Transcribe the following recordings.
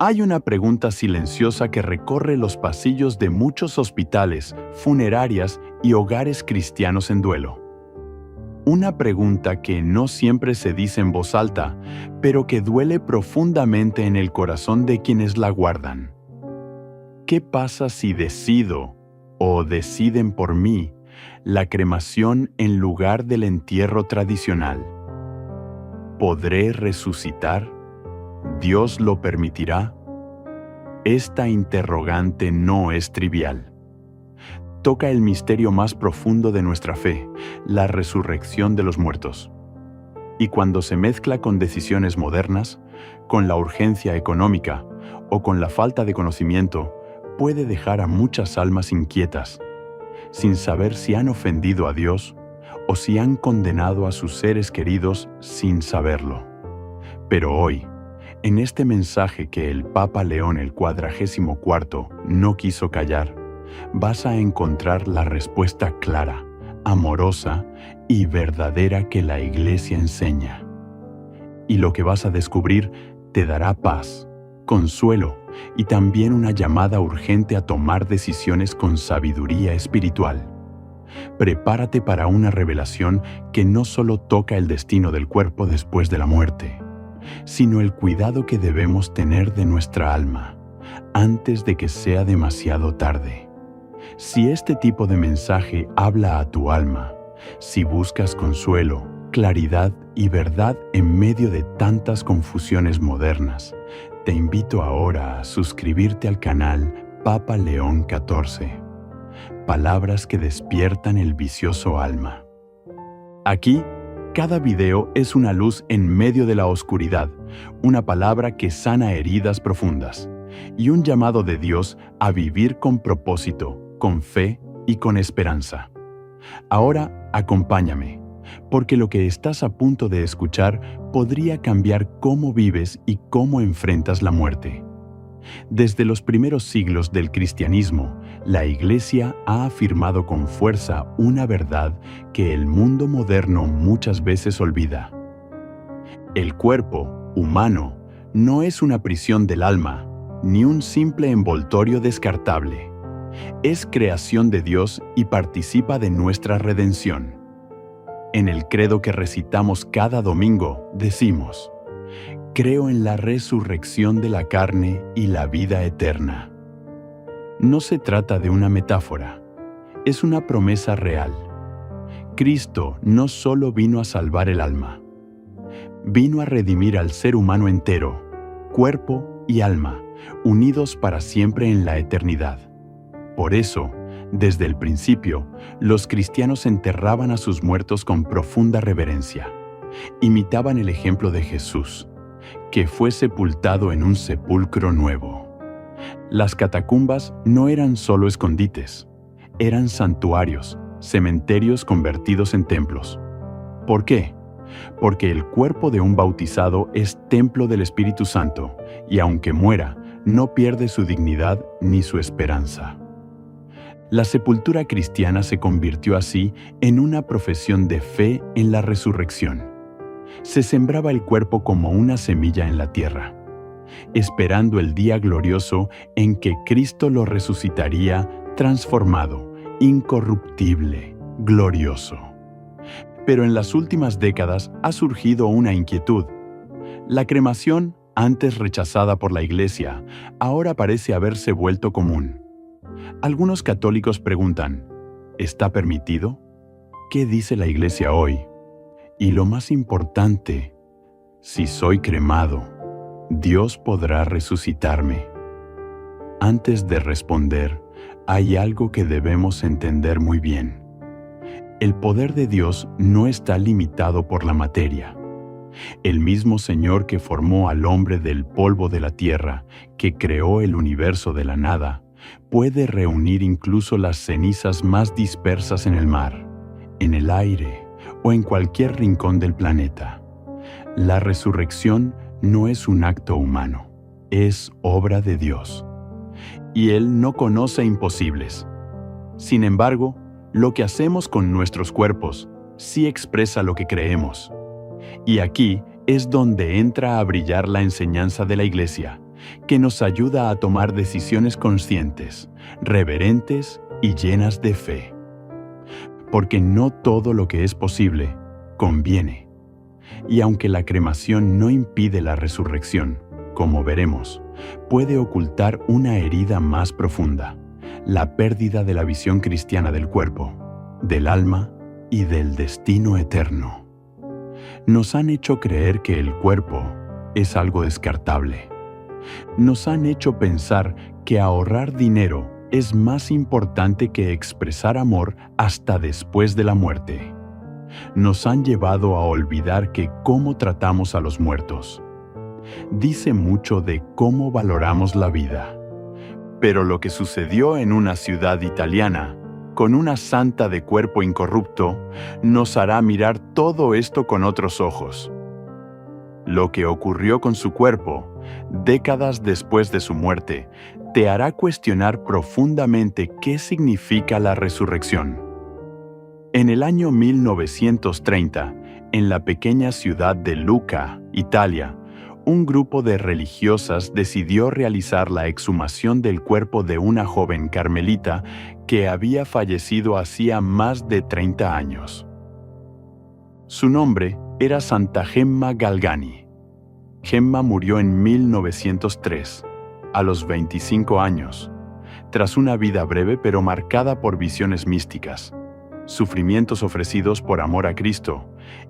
Hay una pregunta silenciosa que recorre los pasillos de muchos hospitales, funerarias y hogares cristianos en duelo. Una pregunta que no siempre se dice en voz alta, pero que duele profundamente en el corazón de quienes la guardan. ¿Qué pasa si decido, o deciden por mí, la cremación en lugar del entierro tradicional? ¿Podré resucitar? ¿Dios lo permitirá? Esta interrogante no es trivial. Toca el misterio más profundo de nuestra fe, la resurrección de los muertos. Y cuando se mezcla con decisiones modernas, con la urgencia económica o con la falta de conocimiento, puede dejar a muchas almas inquietas, sin saber si han ofendido a Dios o si han condenado a sus seres queridos sin saberlo. Pero hoy, en este mensaje que el Papa León el XLIV no quiso callar, vas a encontrar la respuesta clara, amorosa y verdadera que la Iglesia enseña. Y lo que vas a descubrir te dará paz, consuelo y también una llamada urgente a tomar decisiones con sabiduría espiritual. Prepárate para una revelación que no solo toca el destino del cuerpo después de la muerte, sino el cuidado que debemos tener de nuestra alma antes de que sea demasiado tarde. Si este tipo de mensaje habla a tu alma, si buscas consuelo, claridad y verdad en medio de tantas confusiones modernas, te invito ahora a suscribirte al canal Papa León XIV. Palabras que despiertan el vicioso alma. Aquí, cada video es una luz en medio de la oscuridad, una palabra que sana heridas profundas, y un llamado de Dios a vivir con propósito, con fe y con esperanza. Ahora, acompáñame, porque lo que estás a punto de escuchar podría cambiar cómo vives y cómo enfrentas la muerte. Desde los primeros siglos del cristianismo, la Iglesia ha afirmado con fuerza una verdad que el mundo moderno muchas veces olvida. El cuerpo, humano, no es una prisión del alma, ni un simple envoltorio descartable. Es creación de Dios y participa de nuestra redención. En el credo que recitamos cada domingo, decimos: creo en la resurrección de la carne y la vida eterna. No se trata de una metáfora, es una promesa real. Cristo no solo vino a salvar el alma, vino a redimir al ser humano entero, cuerpo y alma, unidos para siempre en la eternidad. Por eso, desde el principio, los cristianos enterraban a sus muertos con profunda reverencia. Imitaban el ejemplo de Jesús, que fue sepultado en un sepulcro nuevo. Las catacumbas no eran solo escondites, eran santuarios, cementerios convertidos en templos. ¿Por qué? Porque el cuerpo de un bautizado es templo del Espíritu Santo, y aunque muera, no pierde su dignidad ni su esperanza. La sepultura cristiana se convirtió así en una profesión de fe en la resurrección. Se sembraba el cuerpo como una semilla en la tierra, esperando el día glorioso en que Cristo lo resucitaría transformado, incorruptible, glorioso. Pero en las últimas décadas ha surgido una inquietud. La cremación, antes rechazada por la Iglesia, ahora parece haberse vuelto común. Algunos católicos preguntan: ¿está permitido? ¿Qué dice la Iglesia hoy? Y lo más importante, si soy cremado, ¿Dios podrá resucitarme? Antes de responder, hay algo que debemos entender muy bien. El poder de Dios no está limitado por la materia. El mismo Señor que formó al hombre del polvo de la tierra, que creó el universo de la nada, puede reunir incluso las cenizas más dispersas en el mar, en el aire o en cualquier rincón del planeta. La resurrección no es un acto humano, es obra de Dios. Y Él no conoce imposibles. Sin embargo, lo que hacemos con nuestros cuerpos sí expresa lo que creemos. Y aquí es donde entra a brillar la enseñanza de la Iglesia, que nos ayuda a tomar decisiones conscientes, reverentes y llenas de fe. Porque no todo lo que es posible conviene. Y aunque la cremación no impide la resurrección, como veremos, puede ocultar una herida más profunda, la pérdida de la visión cristiana del cuerpo, del alma y del destino eterno. Nos han hecho creer que el cuerpo es algo descartable. Nos han hecho pensar que ahorrar dinero es más importante que expresar amor hasta después de la muerte. Nos han llevado a olvidar que cómo tratamos a los muertos dice mucho de cómo valoramos la vida. Pero lo que sucedió en una ciudad italiana, con una santa de cuerpo incorrupto, nos hará mirar todo esto con otros ojos. Lo que ocurrió con su cuerpo, décadas después de su muerte, te hará cuestionar profundamente qué significa la resurrección. En el año 1930, en la pequeña ciudad de Lucca, Italia, un grupo de religiosas decidió realizar la exhumación del cuerpo de una joven carmelita que había fallecido hacía más de 30 años. Su nombre era Santa Gemma Galgani. Gemma murió en 1903, a los 25 años, tras una vida breve pero marcada por visiones místicas, sufrimientos ofrecidos por amor a Cristo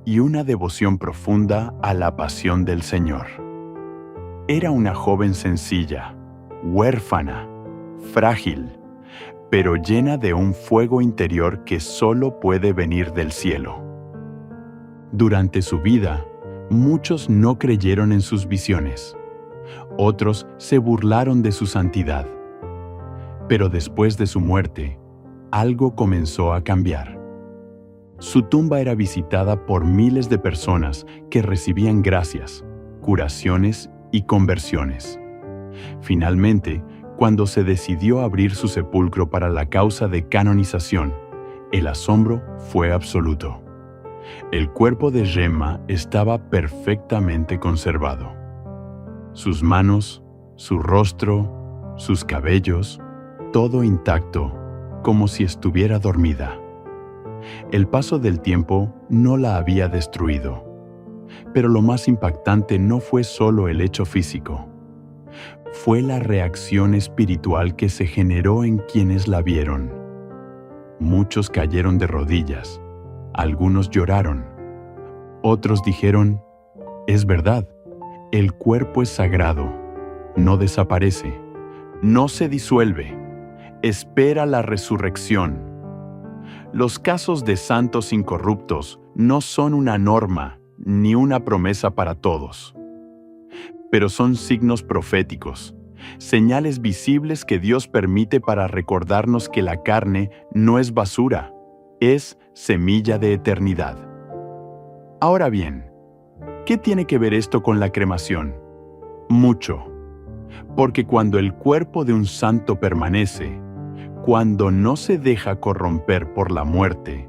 y una devoción profunda a la pasión del Señor. Era una joven sencilla, huérfana, frágil, pero llena de un fuego interior que solo puede venir del cielo. Durante su vida, muchos no creyeron en sus visiones. Otros se burlaron de su santidad. Pero después de su muerte, algo comenzó a cambiar. Su tumba era visitada por miles de personas que recibían gracias, curaciones y conversiones. Finalmente, cuando se decidió abrir su sepulcro para la causa de canonización, el asombro fue absoluto. El cuerpo de Gemma estaba perfectamente conservado. Sus manos, su rostro, sus cabellos, todo intacto, como si estuviera dormida. El paso del tiempo no la había destruido. Pero lo más impactante no fue solo el hecho físico. Fue la reacción espiritual que se generó en quienes la vieron. Muchos cayeron de rodillas. Algunos lloraron. Otros dijeron, es verdad, el cuerpo es sagrado, no desaparece, no se disuelve, espera la resurrección. Los casos de santos incorruptos no son una norma ni una promesa para todos, pero son signos proféticos, señales visibles que Dios permite para recordarnos que la carne no es basura, es semilla de eternidad. Ahora bien, ¿qué tiene que ver esto con la cremación? Mucho, porque cuando el cuerpo de un santo permanece, cuando no se deja corromper por la muerte,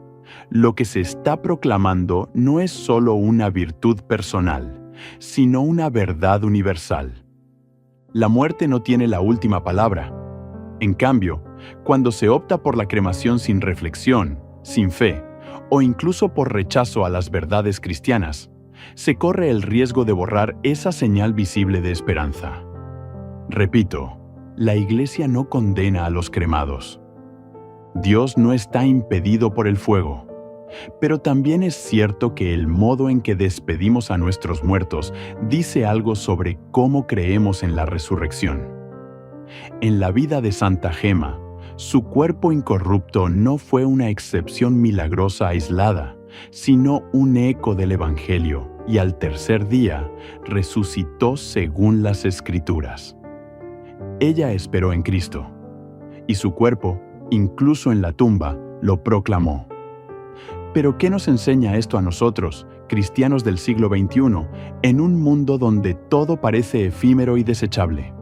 lo que se está proclamando no es solo una virtud personal, sino una verdad universal. La muerte no tiene la última palabra. En cambio, cuando se opta por la cremación sin reflexión, sin fe, o incluso por rechazo a las verdades cristianas, se corre el riesgo de borrar esa señal visible de esperanza. Repito, la Iglesia no condena a los cremados. Dios no está impedido por el fuego. Pero también es cierto que el modo en que despedimos a nuestros muertos dice algo sobre cómo creemos en la resurrección. En la vida de Santa Gemma, su cuerpo incorrupto no fue una excepción milagrosa aislada, sino un eco del Evangelio, y al tercer día resucitó según las Escrituras. Ella esperó en Cristo, y su cuerpo, incluso en la tumba, lo proclamó. Pero ¿qué nos enseña esto a nosotros, cristianos del siglo XXI, en un mundo donde todo parece efímero y desechable?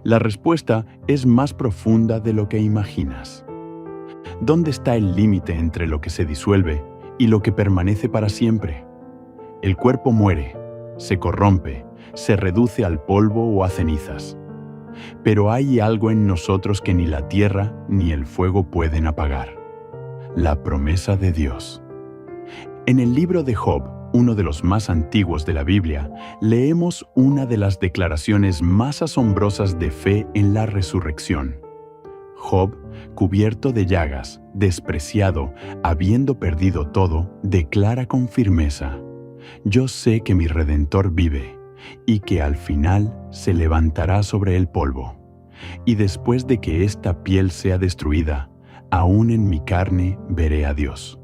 La respuesta es más profunda de lo que imaginas. ¿Dónde está el límite entre lo que se disuelve y lo que permanece para siempre? El cuerpo muere, se corrompe, se reduce al polvo o a cenizas. Pero hay algo en nosotros que ni la tierra ni el fuego pueden apagar: la promesa de Dios. En el libro de Job, uno de los más antiguos de la Biblia, leemos una de las declaraciones más asombrosas de fe en la resurrección. Job, cubierto de llagas, despreciado, habiendo perdido todo, declara con firmeza: «Yo sé que mi Redentor vive, y que al final se levantará sobre el polvo. Y después de que esta piel sea destruida, aún en mi carne veré a Dios».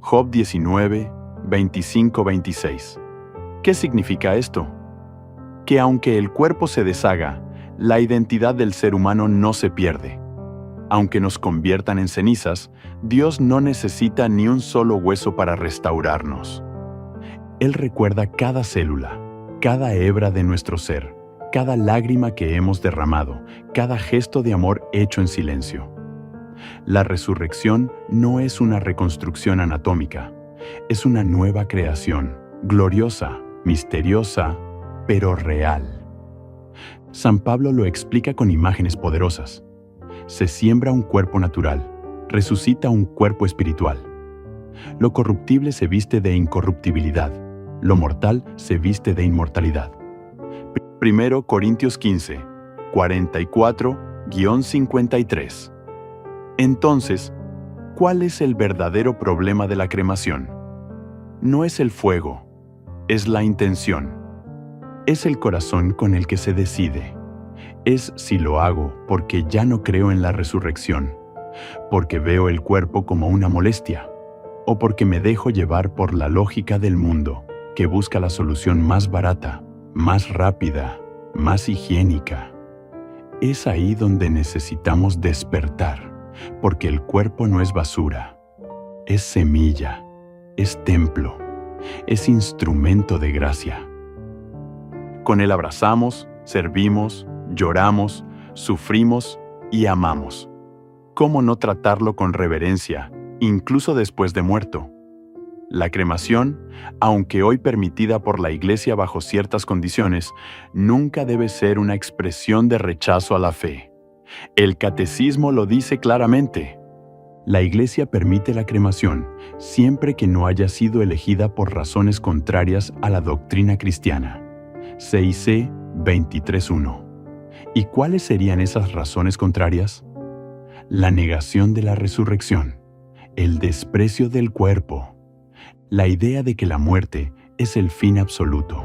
Job 19, 25-26. ¿Qué significa esto? Que aunque el cuerpo se deshaga, la identidad del ser humano no se pierde. Aunque nos conviertan en cenizas, Dios no necesita ni un solo hueso para restaurarnos. Él recuerda cada célula, cada hebra de nuestro ser, cada lágrima que hemos derramado, cada gesto de amor hecho en silencio. La resurrección no es una reconstrucción anatómica, es una nueva creación, gloriosa, misteriosa, pero real. San Pablo lo explica con imágenes poderosas. Se siembra un cuerpo natural, resucita un cuerpo espiritual. Lo corruptible se viste de incorruptibilidad, lo mortal se viste de inmortalidad. 1 Corintios 15, 44-53. Entonces, ¿cuál es el verdadero problema de la cremación? No es el fuego, es la intención. Es el corazón con el que se decide. Es si lo hago porque ya no creo en la resurrección, porque veo el cuerpo como una molestia, o porque me dejo llevar por la lógica del mundo, que busca la solución más barata, más rápida, más higiénica. Es ahí donde necesitamos despertar, porque el cuerpo no es basura, es semilla, es templo, es instrumento de gracia. Con él abrazamos, servimos, lloramos, sufrimos y amamos. ¿Cómo no tratarlo con reverencia, incluso después de muerto? La cremación, aunque hoy permitida por la Iglesia bajo ciertas condiciones, nunca debe ser una expresión de rechazo a la fe. El Catecismo lo dice claramente. La Iglesia permite la cremación siempre que no haya sido elegida por razones contrarias a la doctrina cristiana. CIC 23.1. ¿Y cuáles serían esas razones contrarias? La negación de la resurrección, el desprecio del cuerpo, la idea de que la muerte es el fin absoluto.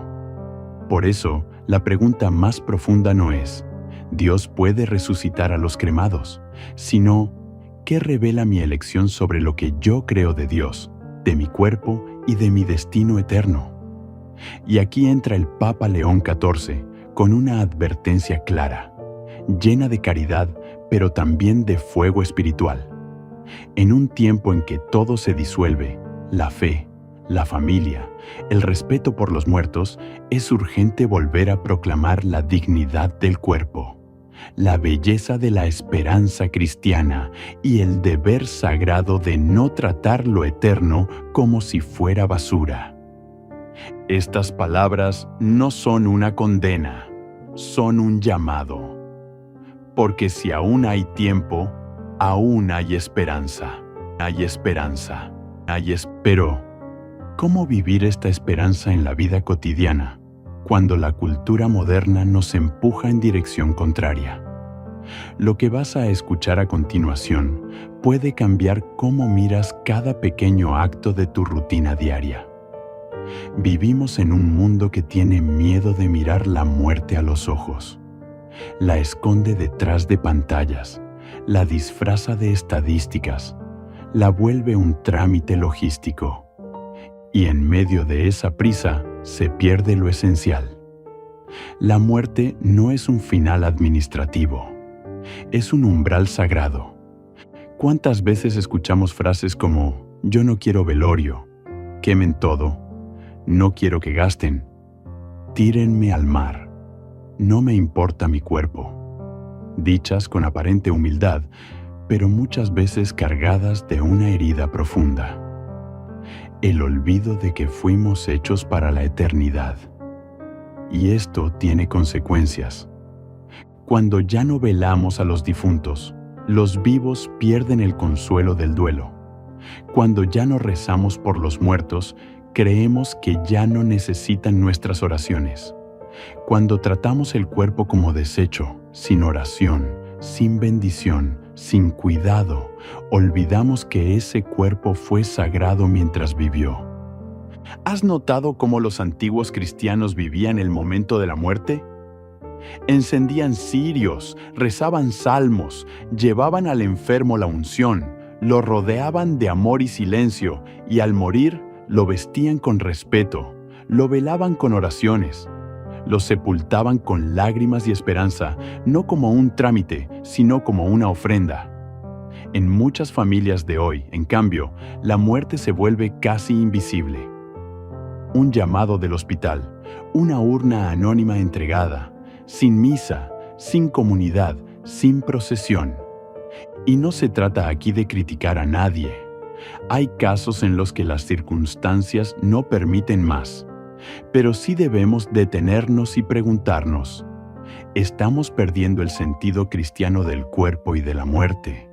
Por eso, la pregunta más profunda no es: ¿Dios puede resucitar a los cremados?, sino: ¿qué revela mi elección sobre lo que yo creo de Dios, de mi cuerpo y de mi destino eterno? Y aquí entra el Papa León XIV con una advertencia clara, llena de caridad, pero también de fuego espiritual. En un tiempo en que todo se disuelve, la fe, la familia, el respeto por los muertos, es urgente volver a proclamar la dignidad del cuerpo, la belleza de la esperanza cristiana y el deber sagrado de no tratar lo eterno como si fuera basura. Estas palabras no son una condena, son un llamado. Porque si aún hay tiempo, aún hay esperanza. Hay esperanza. Pero, ¿cómo vivir esta esperanza en la vida cotidiana, cuando la cultura moderna nos empuja en dirección contraria? Lo que vas a escuchar a continuación puede cambiar cómo miras cada pequeño acto de tu rutina diaria. Vivimos en un mundo que tiene miedo de mirar la muerte a los ojos. La esconde detrás de pantallas, la disfraza de estadísticas, la vuelve un trámite logístico. Y en medio de esa prisa se pierde lo esencial. La muerte no es un final administrativo, es un umbral sagrado. ¿Cuántas veces escuchamos frases como: yo no quiero velorio, quemen todo, no quiero que gasten, tírenme al mar, no me importa mi cuerpo? Dichas con aparente humildad, pero muchas veces cargadas de una herida profunda. El olvido de que fuimos hechos para la eternidad. y esto tiene consecuencias. Cuando ya no velamos a los difuntos, los vivos pierden el consuelo del duelo. Cuando ya no rezamos por los muertos, creemos que ya no necesitan nuestras oraciones. Cuando tratamos el cuerpo como desecho, sin oración, sin bendición, sin cuidado, olvidamos que ese cuerpo fue sagrado mientras vivió. ¿Has notado cómo los antiguos cristianos vivían el momento de la muerte? Encendían cirios, rezaban salmos, llevaban al enfermo la unción, lo rodeaban de amor y silencio, y al morir lo vestían con respeto, lo velaban con oraciones, lo sepultaban con lágrimas y esperanza, no como un trámite, sino como una ofrenda. En muchas familias de hoy, en cambio, la muerte se vuelve casi invisible. Un llamado del hospital, una urna anónima entregada, sin misa, sin comunidad, sin procesión. Y no se trata aquí de criticar a nadie. Hay casos en los que las circunstancias no permiten más, pero sí debemos detenernos y preguntarnos, ¿estamos perdiendo el sentido cristiano del cuerpo y de la muerte?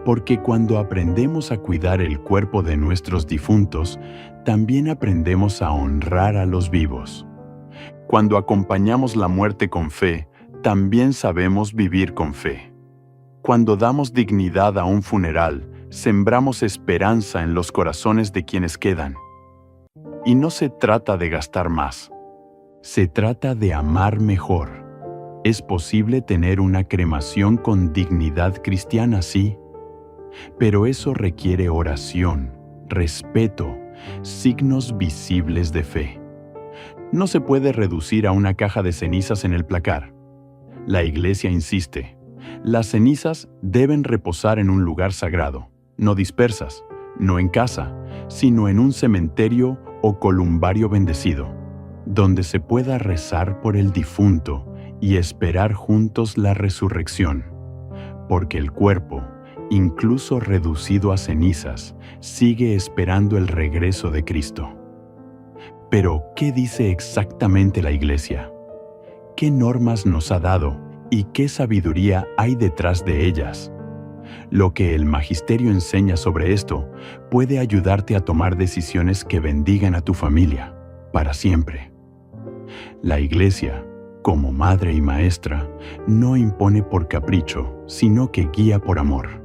Porque cuando aprendemos a cuidar el cuerpo de nuestros difuntos, también aprendemos a honrar a los vivos. Cuando acompañamos la muerte con fe, también sabemos vivir con fe. Cuando damos dignidad a un funeral, sembramos esperanza en los corazones de quienes quedan. Y no se trata de gastar más, se trata de amar mejor. Es posible tener una cremación con dignidad cristiana, sí, pero eso requiere oración, respeto, signos visibles de fe. No se puede reducir a una caja de cenizas en el placar. La Iglesia insiste, las cenizas deben reposar en un lugar sagrado, no dispersas, no en casa, sino en un cementerio o columbario bendecido, donde se pueda rezar por el difunto y esperar juntos la resurrección, porque el cuerpo, incluso reducido a cenizas, sigue esperando el regreso de Cristo. Pero, ¿qué dice exactamente la Iglesia? ¿Qué normas nos ha dado y qué sabiduría hay detrás de ellas? Lo que el Magisterio enseña sobre esto puede ayudarte a tomar decisiones que bendigan a tu familia para siempre. La Iglesia, como madre y maestra, no impone por capricho, sino que guía por amor.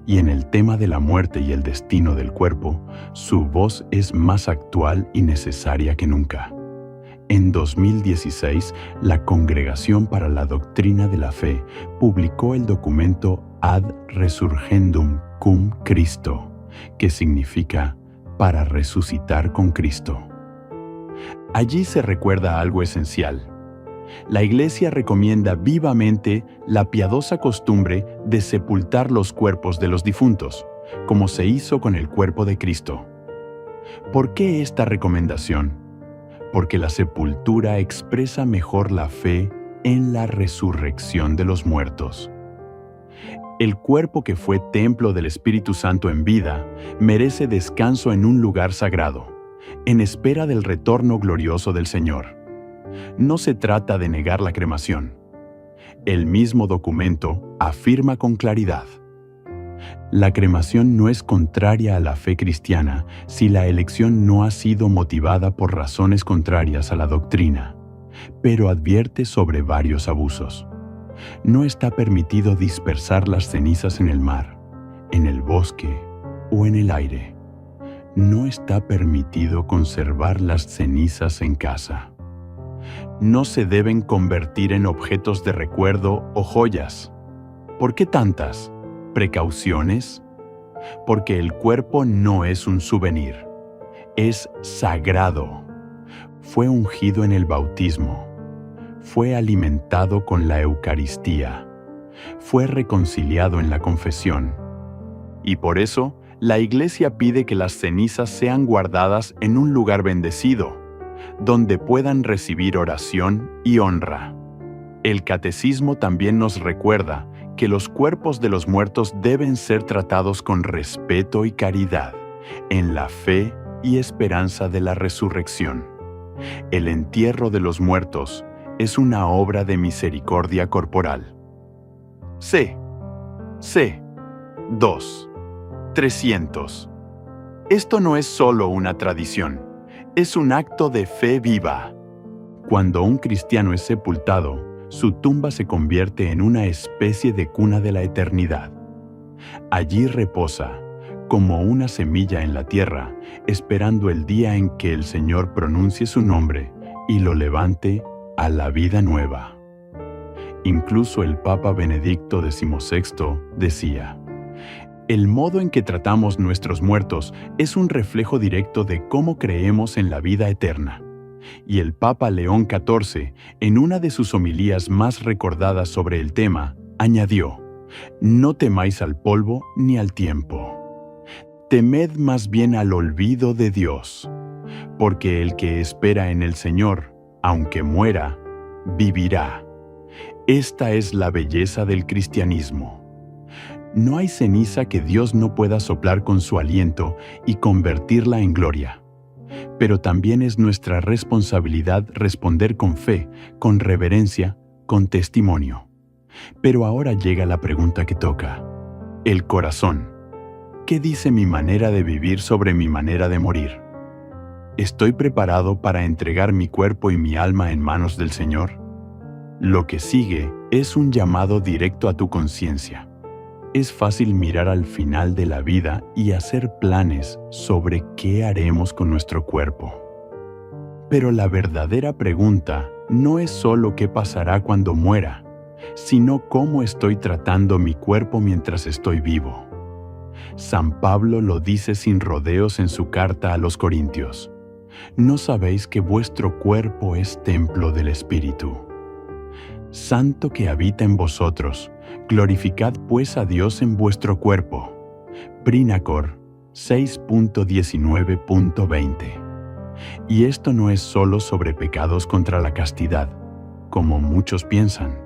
Y en el tema de la muerte y el destino del cuerpo, su voz es más actual y necesaria que nunca. En 2016, la Congregación para la Doctrina de la Fe publicó el documento Ad Resurgendum cum Christo, que significa para resucitar con Cristo. Allí se recuerda algo esencial. La Iglesia recomienda vivamente la piadosa costumbre de sepultar los cuerpos de los difuntos, como se hizo con el cuerpo de Cristo. ¿Por qué esta recomendación? Porque la sepultura expresa mejor la fe en la resurrección de los muertos. El cuerpo que fue templo del Espíritu Santo en vida merece descanso en un lugar sagrado, en espera del retorno glorioso del Señor. No se trata de negar la cremación. El mismo documento afirma con claridad: la cremación no es contraria a la fe cristiana si la elección no ha sido motivada por razones contrarias a la doctrina, pero advierte sobre varios abusos. No está permitido dispersar las cenizas en el mar, en el bosque o en el aire. No está permitido conservar las cenizas en casa. No se deben convertir en objetos de recuerdo o joyas. ¿Por qué tantas precauciones? Porque el cuerpo no es un souvenir, es sagrado. Fue ungido en el bautismo, fue alimentado con la Eucaristía, fue reconciliado en la confesión. Y por eso, la Iglesia pide que las cenizas sean guardadas en un lugar bendecido, donde puedan recibir oración y honra. El Catecismo también nos recuerda que los cuerpos de los muertos deben ser tratados con respeto y caridad, en la fe y esperanza de la resurrección. El entierro de los muertos es una obra de misericordia corporal. C. 2. 300. Esto no es solo una tradición, es un acto de fe viva. Cuando un cristiano es sepultado, su tumba se convierte en una especie de cuna de la eternidad. Allí reposa, como una semilla en la tierra, esperando el día en que el Señor pronuncie su nombre y lo levante a la vida nueva. Incluso el Papa Benedicto XVI decía: el modo en que tratamos nuestros muertos es un reflejo directo de cómo creemos en la vida eterna. Y el Papa León XIV, en una de sus homilías más recordadas sobre el tema, añadió: no temáis al polvo ni al tiempo. Temed más bien al olvido de Dios, porque el que espera en el Señor, aunque muera, vivirá. Esta es la belleza del cristianismo. No hay ceniza que Dios no pueda soplar con su aliento y convertirla en gloria. Pero también es nuestra responsabilidad responder con fe, con reverencia, con testimonio. Pero ahora llega la pregunta que toca: el corazón. ¿Qué dice mi manera de vivir sobre mi manera de morir? ¿Estoy preparado para entregar mi cuerpo y mi alma en manos del Señor? Lo que sigue es un llamado directo a tu conciencia. Es fácil mirar al final de la vida y hacer planes sobre qué haremos con nuestro cuerpo. Pero la verdadera pregunta no es solo qué pasará cuando muera, sino cómo estoy tratando mi cuerpo mientras estoy vivo. San Pablo lo dice sin rodeos en su carta a los Corintios: ¿no sabéis que vuestro cuerpo es templo del Espíritu, Santo que habita en vosotros? Glorificad pues a Dios en vuestro cuerpo. Príncor 6.19.20. Y esto no es solo sobre pecados contra la castidad, como muchos piensan.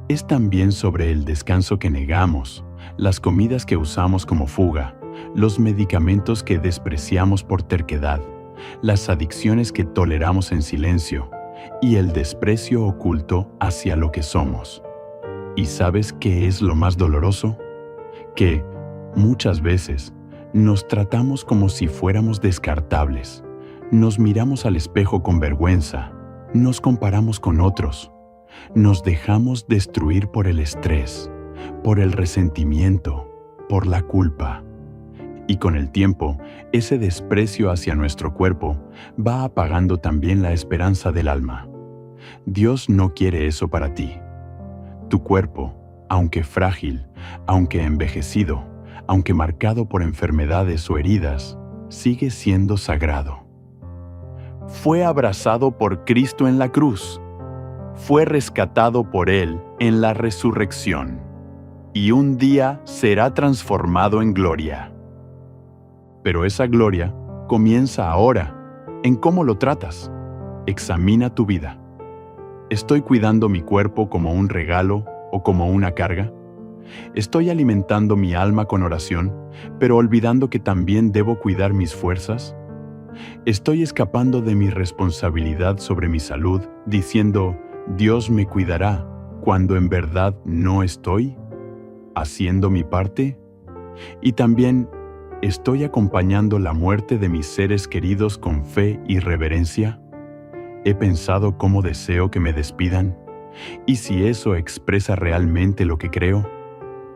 Es también sobre el descanso que negamos, las comidas que usamos como fuga, los medicamentos que despreciamos por terquedad, las adicciones que toleramos en silencio y el desprecio oculto hacia lo que somos. ¿Y sabes qué es lo más doloroso? Que, muchas veces, nos tratamos como si fuéramos descartables. Nos miramos al espejo con vergüenza, nos comparamos con otros, nos dejamos destruir por el estrés, por el resentimiento, por la culpa. Y con el tiempo, ese desprecio hacia nuestro cuerpo va apagando también la esperanza del alma. Dios no quiere eso para ti. Tu cuerpo, aunque frágil, aunque envejecido, aunque marcado por enfermedades o heridas, sigue siendo sagrado. Fue abrazado por Cristo en la cruz. Fue rescatado por Él en la resurrección. Y un día será transformado en gloria. Pero esa gloria comienza ahora, en cómo lo tratas. Examina tu vida. ¿Estoy cuidando mi cuerpo como un regalo o como una carga? ¿Estoy alimentando mi alma con oración, pero olvidando que también debo cuidar mis fuerzas? ¿Estoy escapando de mi responsabilidad sobre mi salud, diciendo, Dios me cuidará, cuando en verdad no estoy haciendo mi parte? Y también, ¿estoy acompañando la muerte de mis seres queridos con fe y reverencia? ¿He pensado cómo deseo que me despidan? ¿Y si eso expresa realmente lo que creo?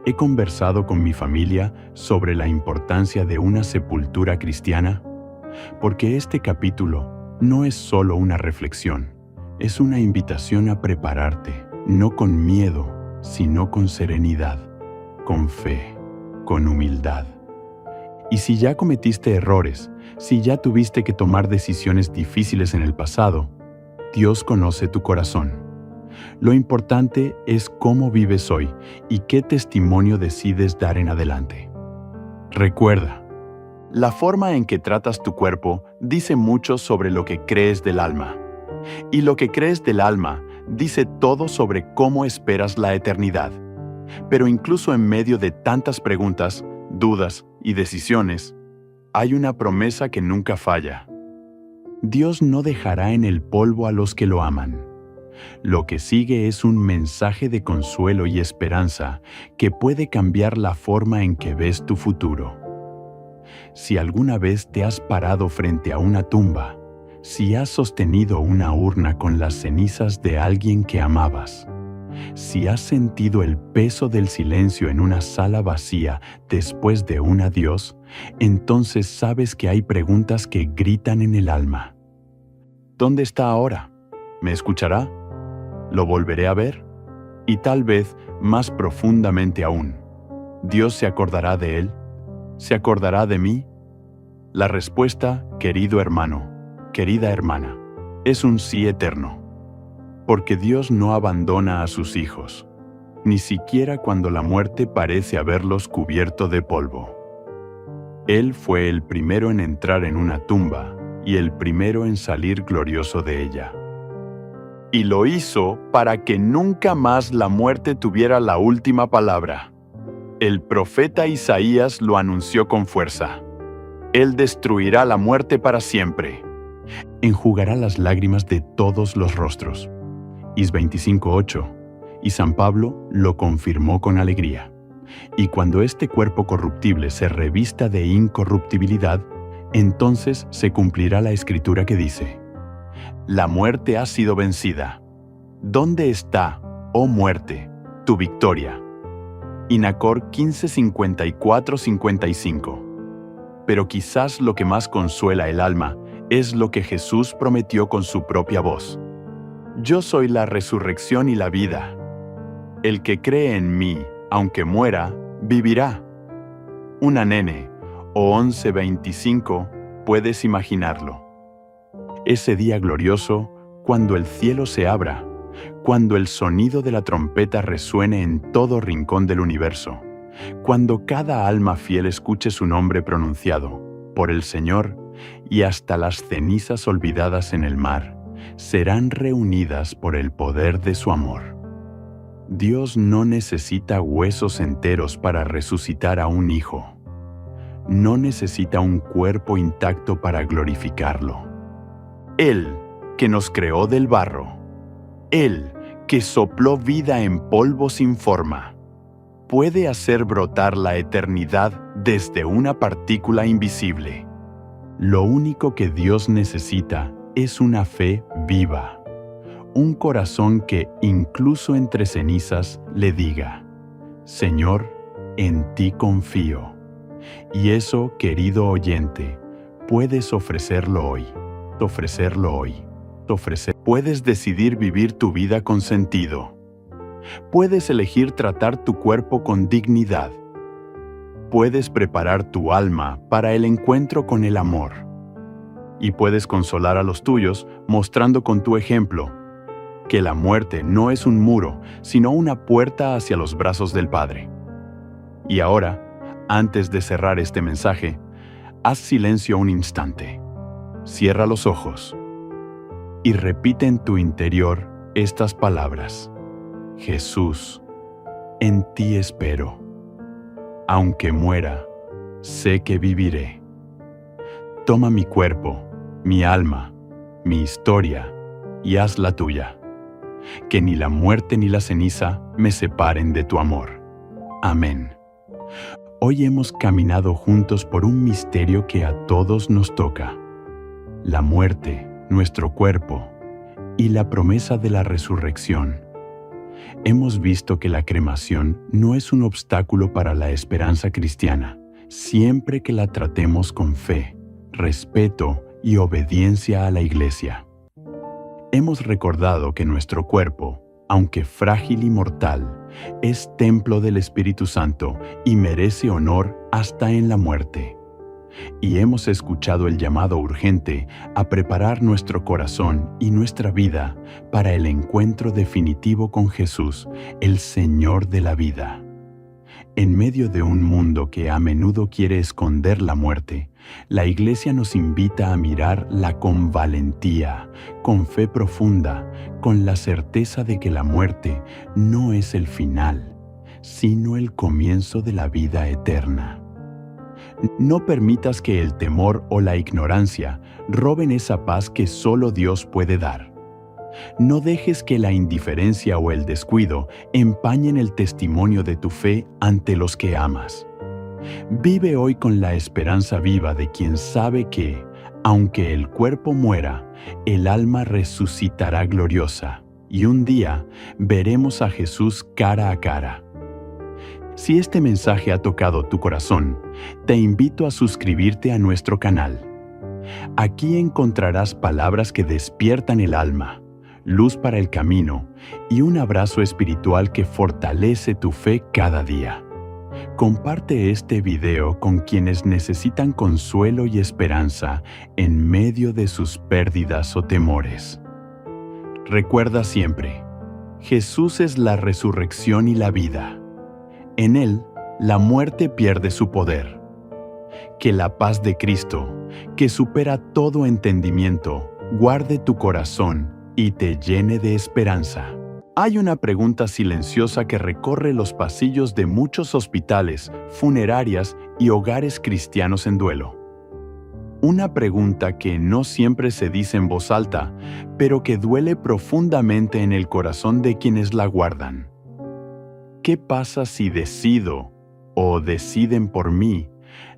¿He conversado con mi familia sobre la importancia de una sepultura cristiana? Porque este capítulo no es solo una reflexión, es una invitación a prepararte, no con miedo, sino con serenidad, con fe, con humildad. Y si ya cometiste errores, si ya tuviste que tomar decisiones difíciles en el pasado, Dios conoce tu corazón. Lo importante es cómo vives hoy y qué testimonio decides dar en adelante. Recuerda, la forma en que tratas tu cuerpo dice mucho sobre lo que crees del alma. Y lo que crees del alma dice todo sobre cómo esperas la eternidad. Pero incluso en medio de tantas preguntas, dudas y decisiones, hay una promesa que nunca falla. Dios no dejará en el polvo a los que lo aman. Lo que sigue es un mensaje de consuelo y esperanza que puede cambiar la forma en que ves tu futuro. Si alguna vez te has parado frente a una tumba, si has sostenido una urna con las cenizas de alguien que amabas, si has sentido el peso del silencio en una sala vacía después de un adiós, entonces sabes que hay preguntas que gritan en el alma. ¿Dónde está ahora? ¿Me escuchará? ¿Lo volveré a ver? Y tal vez, más profundamente aún, ¿Dios se acordará de él? ¿Se acordará de mí? La respuesta, querido hermano, querida hermana, es un sí eterno. Porque Dios no abandona a sus hijos, ni siquiera cuando la muerte parece haberlos cubierto de polvo. Él fue el primero en entrar en una tumba y el primero en salir glorioso de ella. Y lo hizo para que nunca más la muerte tuviera la última palabra. El profeta Isaías lo anunció con fuerza. Él destruirá la muerte para siempre. Enjugará las lágrimas de todos los rostros. Is 25:8. Y San Pablo lo confirmó con alegría. Y cuando este cuerpo corruptible se revista de incorruptibilidad, entonces se cumplirá la escritura que dice: La muerte ha sido vencida. ¿Dónde está, oh muerte, tu victoria? Inacor 15:54-55. Pero quizás lo que más consuela el alma es lo que Jesús prometió con su propia voz. Yo soy la resurrección y la vida. El que cree en mí, aunque muera, vivirá. Una nene, o 11:25, puedes imaginarlo. Ese día glorioso, cuando el cielo se abra, cuando el sonido de la trompeta resuene en todo rincón del universo, cuando cada alma fiel escuche su nombre pronunciado por el Señor y hasta las cenizas olvidadas en el mar serán reunidas por el poder de su amor. Dios no necesita huesos enteros para resucitar a un hijo. No necesita un cuerpo intacto para glorificarlo. Él, que nos creó del barro, Él, que sopló vida en polvo sin forma, puede hacer brotar la eternidad desde una partícula invisible. Lo único que Dios necesita es una fe viva, un corazón que, incluso entre cenizas, le diga: Señor, en ti confío. Y eso, querido oyente, puedes ofrecerlo hoy. Puedes decidir vivir tu vida con sentido. Puedes elegir tratar tu cuerpo con dignidad. Puedes preparar tu alma para el encuentro con el amor. Y puedes consolar a los tuyos mostrando con tu ejemplo que la muerte no es un muro, sino una puerta hacia los brazos del Padre. Y ahora, antes de cerrar este mensaje, haz silencio un instante. Cierra los ojos y repite en tu interior estas palabras: Jesús, en ti espero. Aunque muera, sé que viviré. Toma mi cuerpo, mi alma, mi historia y haz la tuya. Que ni la muerte ni la ceniza me separen de tu amor. Amén. Hoy hemos caminado juntos por un misterio que a todos nos toca: la muerte, nuestro cuerpo y la promesa de la resurrección. Hemos visto que la cremación no es un obstáculo para la esperanza cristiana, siempre que la tratemos con fe, respeto y obediencia a la Iglesia. Hemos recordado que nuestro cuerpo, aunque frágil y mortal, es templo del Espíritu Santo y merece honor hasta en la muerte. Y hemos escuchado el llamado urgente a preparar nuestro corazón y nuestra vida para el encuentro definitivo con Jesús, el Señor de la vida. En medio de un mundo que a menudo quiere esconder la muerte, la Iglesia nos invita a mirarla con valentía, con fe profunda, con la certeza de que la muerte no es el final, sino el comienzo de la vida eterna. No permitas que el temor o la ignorancia roben esa paz que solo Dios puede dar. No dejes que la indiferencia o el descuido empañen el testimonio de tu fe ante los que amas. Vive hoy con la esperanza viva de quien sabe que, aunque el cuerpo muera, el alma resucitará gloriosa, y un día veremos a Jesús cara a cara. Si este mensaje ha tocado tu corazón, te invito a suscribirte a nuestro canal. Aquí encontrarás palabras que despiertan el alma, luz para el camino y un abrazo espiritual que fortalece tu fe cada día. Comparte este video con quienes necesitan consuelo y esperanza en medio de sus pérdidas o temores. Recuerda siempre, Jesús es la resurrección y la vida. En Él, la muerte pierde su poder. Que la paz de Cristo, que supera todo entendimiento, guarde tu corazón y te llene de esperanza. Hay una pregunta silenciosa que recorre los pasillos de muchos hospitales, funerarias y hogares cristianos en duelo. Una pregunta que no siempre se dice en voz alta, pero que duele profundamente en el corazón de quienes la guardan. ¿Qué pasa si decido, o deciden por mí,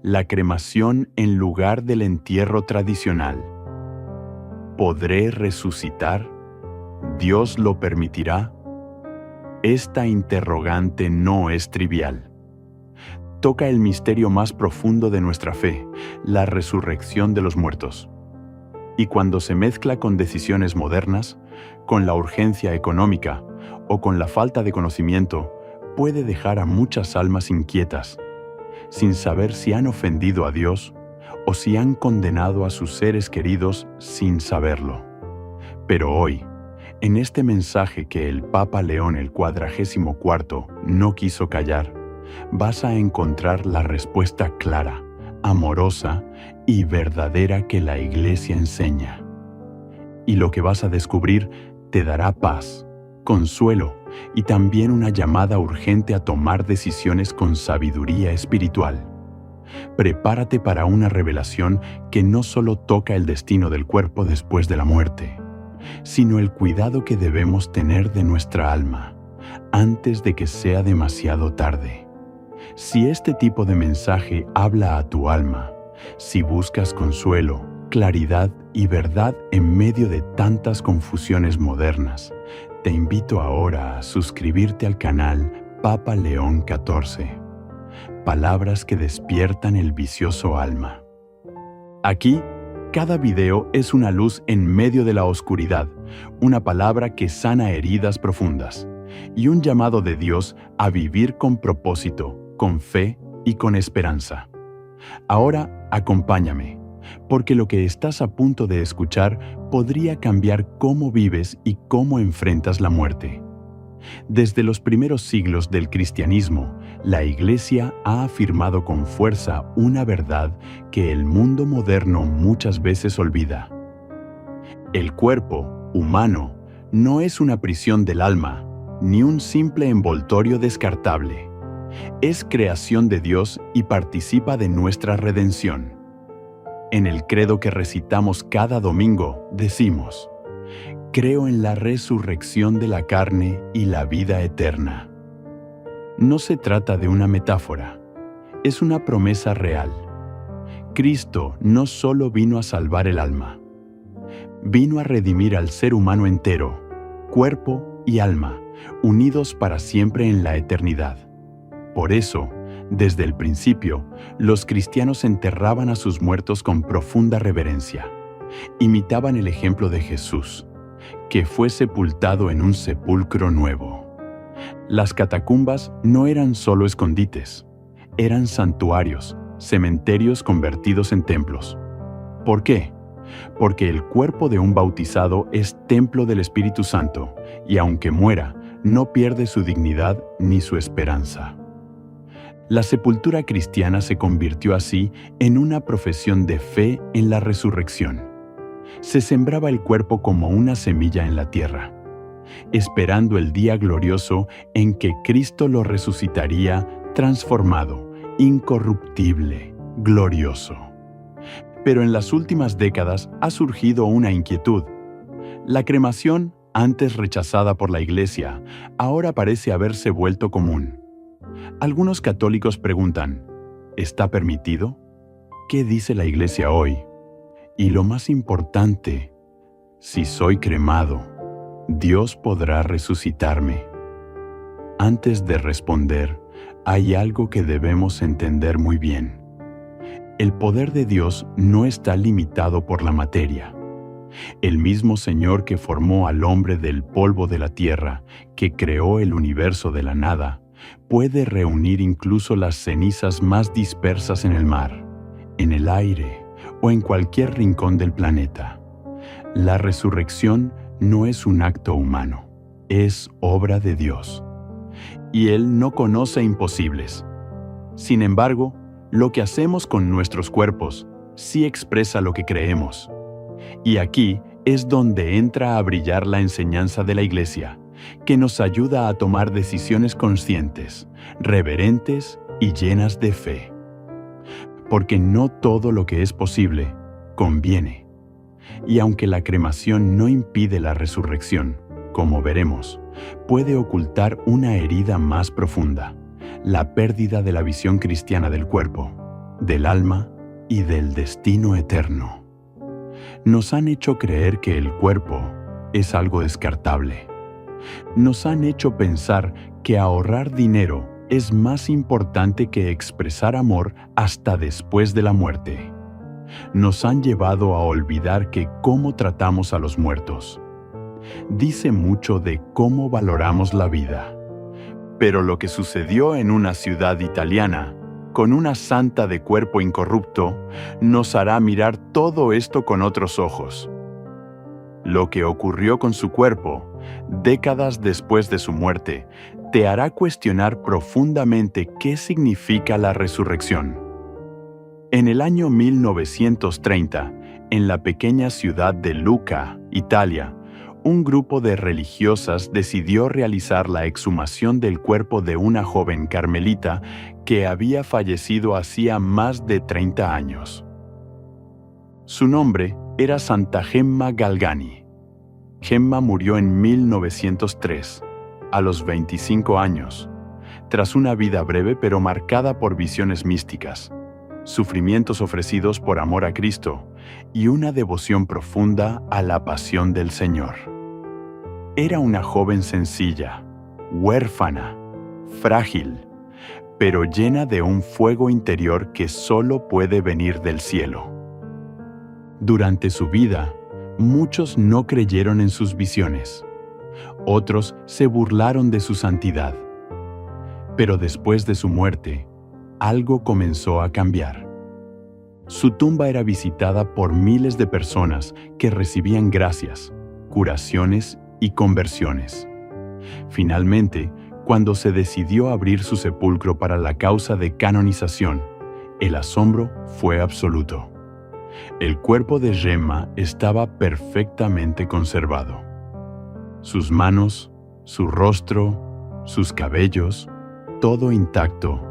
la cremación en lugar del entierro tradicional? ¿Podré resucitar? ¿Dios lo permitirá? Esta interrogante no es trivial. Toca el misterio más profundo de nuestra fe, la resurrección de los muertos. Y cuando se mezcla con decisiones modernas, con la urgencia económica o con la falta de conocimiento, puede dejar a muchas almas inquietas, sin saber si han ofendido a Dios o si han condenado a sus seres queridos sin saberlo. Pero hoy, en este mensaje que el Papa León el XLIV no quiso callar, vas a encontrar la respuesta clara, amorosa y verdadera que la Iglesia enseña. Y lo que vas a descubrir te dará paz, consuelo y también una llamada urgente a tomar decisiones con sabiduría espiritual. Prepárate para una revelación que no solo toca el destino del cuerpo después de la muerte, sino el cuidado que debemos tener de nuestra alma antes de que sea demasiado tarde. Si este tipo de mensaje habla a tu alma, si buscas consuelo, claridad y verdad en medio de tantas confusiones modernas, te invito ahora a suscribirte al canal Papa León XIV. Palabras que despiertan el vicioso alma. Aquí, cada video es una luz en medio de la oscuridad, una palabra que sana heridas profundas, y un llamado de Dios a vivir con propósito, con fe y con esperanza. Ahora, acompáñame, porque lo que estás a punto de escuchar podría cambiar cómo vives y cómo enfrentas la muerte. Desde los primeros siglos del cristianismo, la Iglesia ha afirmado con fuerza una verdad que el mundo moderno muchas veces olvida. El cuerpo humano no es una prisión del alma, ni un simple envoltorio descartable. Es creación de Dios y participa de nuestra redención. En el credo que recitamos cada domingo, decimos: creo en la resurrección de la carne y la vida eterna. No se trata de una metáfora, es una promesa real. Cristo no solo vino a salvar el alma, vino a redimir al ser humano entero, cuerpo y alma, unidos para siempre en la eternidad. Por eso, desde el principio, los cristianos enterraban a sus muertos con profunda reverencia. Imitaban el ejemplo de Jesús, que fue sepultado en un sepulcro nuevo. Las catacumbas no eran solo escondites, eran santuarios, cementerios convertidos en templos. ¿Por qué? Porque el cuerpo de un bautizado es templo del Espíritu Santo, y aunque muera, no pierde su dignidad ni su esperanza. La sepultura cristiana se convirtió así en una profesión de fe en la resurrección. Se sembraba el cuerpo como una semilla en la tierra, esperando el día glorioso en que Cristo lo resucitaría transformado, incorruptible, glorioso. Pero en las últimas décadas ha surgido una inquietud. La cremación, antes rechazada por la Iglesia, ahora parece haberse vuelto común. Algunos católicos preguntan, ¿está permitido? ¿Qué dice la Iglesia hoy? Y lo más importante, si soy cremado, ¿Dios podrá resucitarme? Antes de responder, hay algo que debemos entender muy bien. El poder de Dios no está limitado por la materia. El mismo Señor que formó al hombre del polvo de la tierra, que creó el universo de la nada, puede reunir incluso las cenizas más dispersas en el mar, en el aire o en cualquier rincón del planeta. La resurrección no es un acto humano, es obra de Dios. Y Él no conoce imposibles. Sin embargo, lo que hacemos con nuestros cuerpos sí expresa lo que creemos. Y aquí es donde entra a brillar la enseñanza de la Iglesia, que nos ayuda a tomar decisiones conscientes, reverentes y llenas de fe. Porque no todo lo que es posible conviene. Y aunque la cremación no impide la resurrección, como veremos, puede ocultar una herida más profunda, la pérdida de la visión cristiana del cuerpo, del alma y del destino eterno. Nos han hecho creer que el cuerpo es algo descartable. Nos han hecho pensar que ahorrar dinero es más importante que expresar amor hasta después de la muerte. Nos han llevado a olvidar que cómo tratamos a los muertos dice mucho de cómo valoramos la vida. Pero lo que sucedió en una ciudad italiana, con una santa de cuerpo incorrupto, nos hará mirar todo esto con otros ojos. Lo que ocurrió con su cuerpo, décadas después de su muerte, te hará cuestionar profundamente qué significa la resurrección. En el año 1930, en la pequeña ciudad de Lucca, Italia, un grupo de religiosas decidió realizar la exhumación del cuerpo de una joven carmelita que había fallecido hacía más de 30 años. Su nombre era Santa Gemma Galgani. Gemma murió en 1903, a los 25 años, tras una vida breve pero marcada por visiones místicas, sufrimientos ofrecidos por amor a Cristo y una devoción profunda a la pasión del Señor. Era una joven sencilla, huérfana, frágil, pero llena de un fuego interior que solo puede venir del cielo. Durante su vida, muchos no creyeron en sus visiones. Otros se burlaron de su santidad. Pero después de su muerte, algo comenzó a cambiar. Su tumba era visitada por miles de personas que recibían gracias, curaciones y conversiones. Finalmente, cuando se decidió abrir su sepulcro para la causa de canonización, el asombro fue absoluto. El cuerpo de Gemma estaba perfectamente conservado. Sus manos, su rostro, sus cabellos, todo intacto,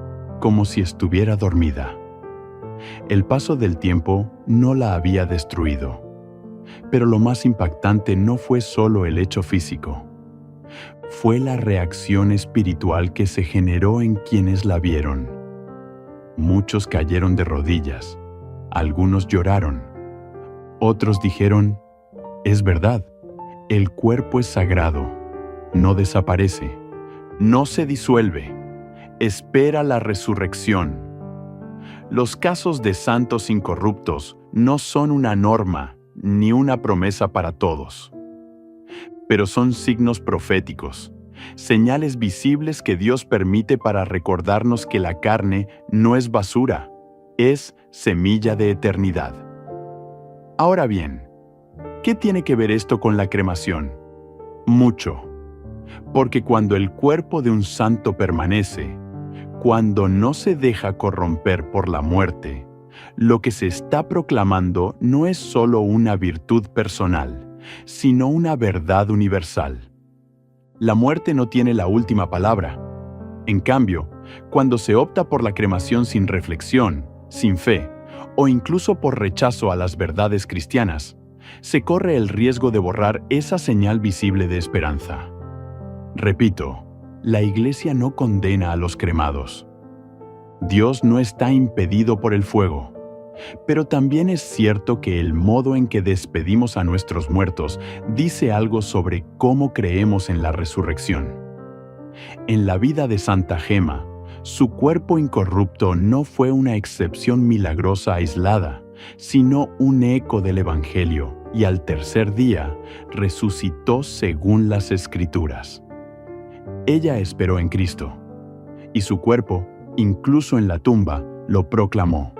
como si estuviera dormida. El paso del tiempo no la había destruido. Pero lo más impactante no fue solo el hecho físico. Fue la reacción espiritual que se generó en quienes la vieron. Muchos cayeron de rodillas, algunos lloraron, otros dijeron, es verdad, el cuerpo es sagrado, no desaparece, no se disuelve, espera la resurrección. Los casos de santos incorruptos no son una norma ni una promesa para todos, pero son signos proféticos, señales visibles que Dios permite para recordarnos que la carne no es basura, es semilla de eternidad. Ahora bien, ¿qué tiene que ver esto con la cremación? Mucho, porque cuando el cuerpo de un santo permanece, cuando no se deja corromper por la muerte, lo que se está proclamando no es solo una virtud personal, sino una verdad universal. La muerte no tiene la última palabra. En cambio, cuando se opta por la cremación sin reflexión, sin fe, o incluso por rechazo a las verdades cristianas, se corre el riesgo de borrar esa señal visible de esperanza. Repito, la Iglesia no condena a los cremados. Dios no está impedido por el fuego. Pero también es cierto que el modo en que despedimos a nuestros muertos dice algo sobre cómo creemos en la resurrección. En la vida de Santa Gema, su cuerpo incorrupto no fue una excepción milagrosa aislada, sino un eco del Evangelio, y al tercer día resucitó según las Escrituras. Ella esperó en Cristo, y su cuerpo, incluso en la tumba, lo proclamó.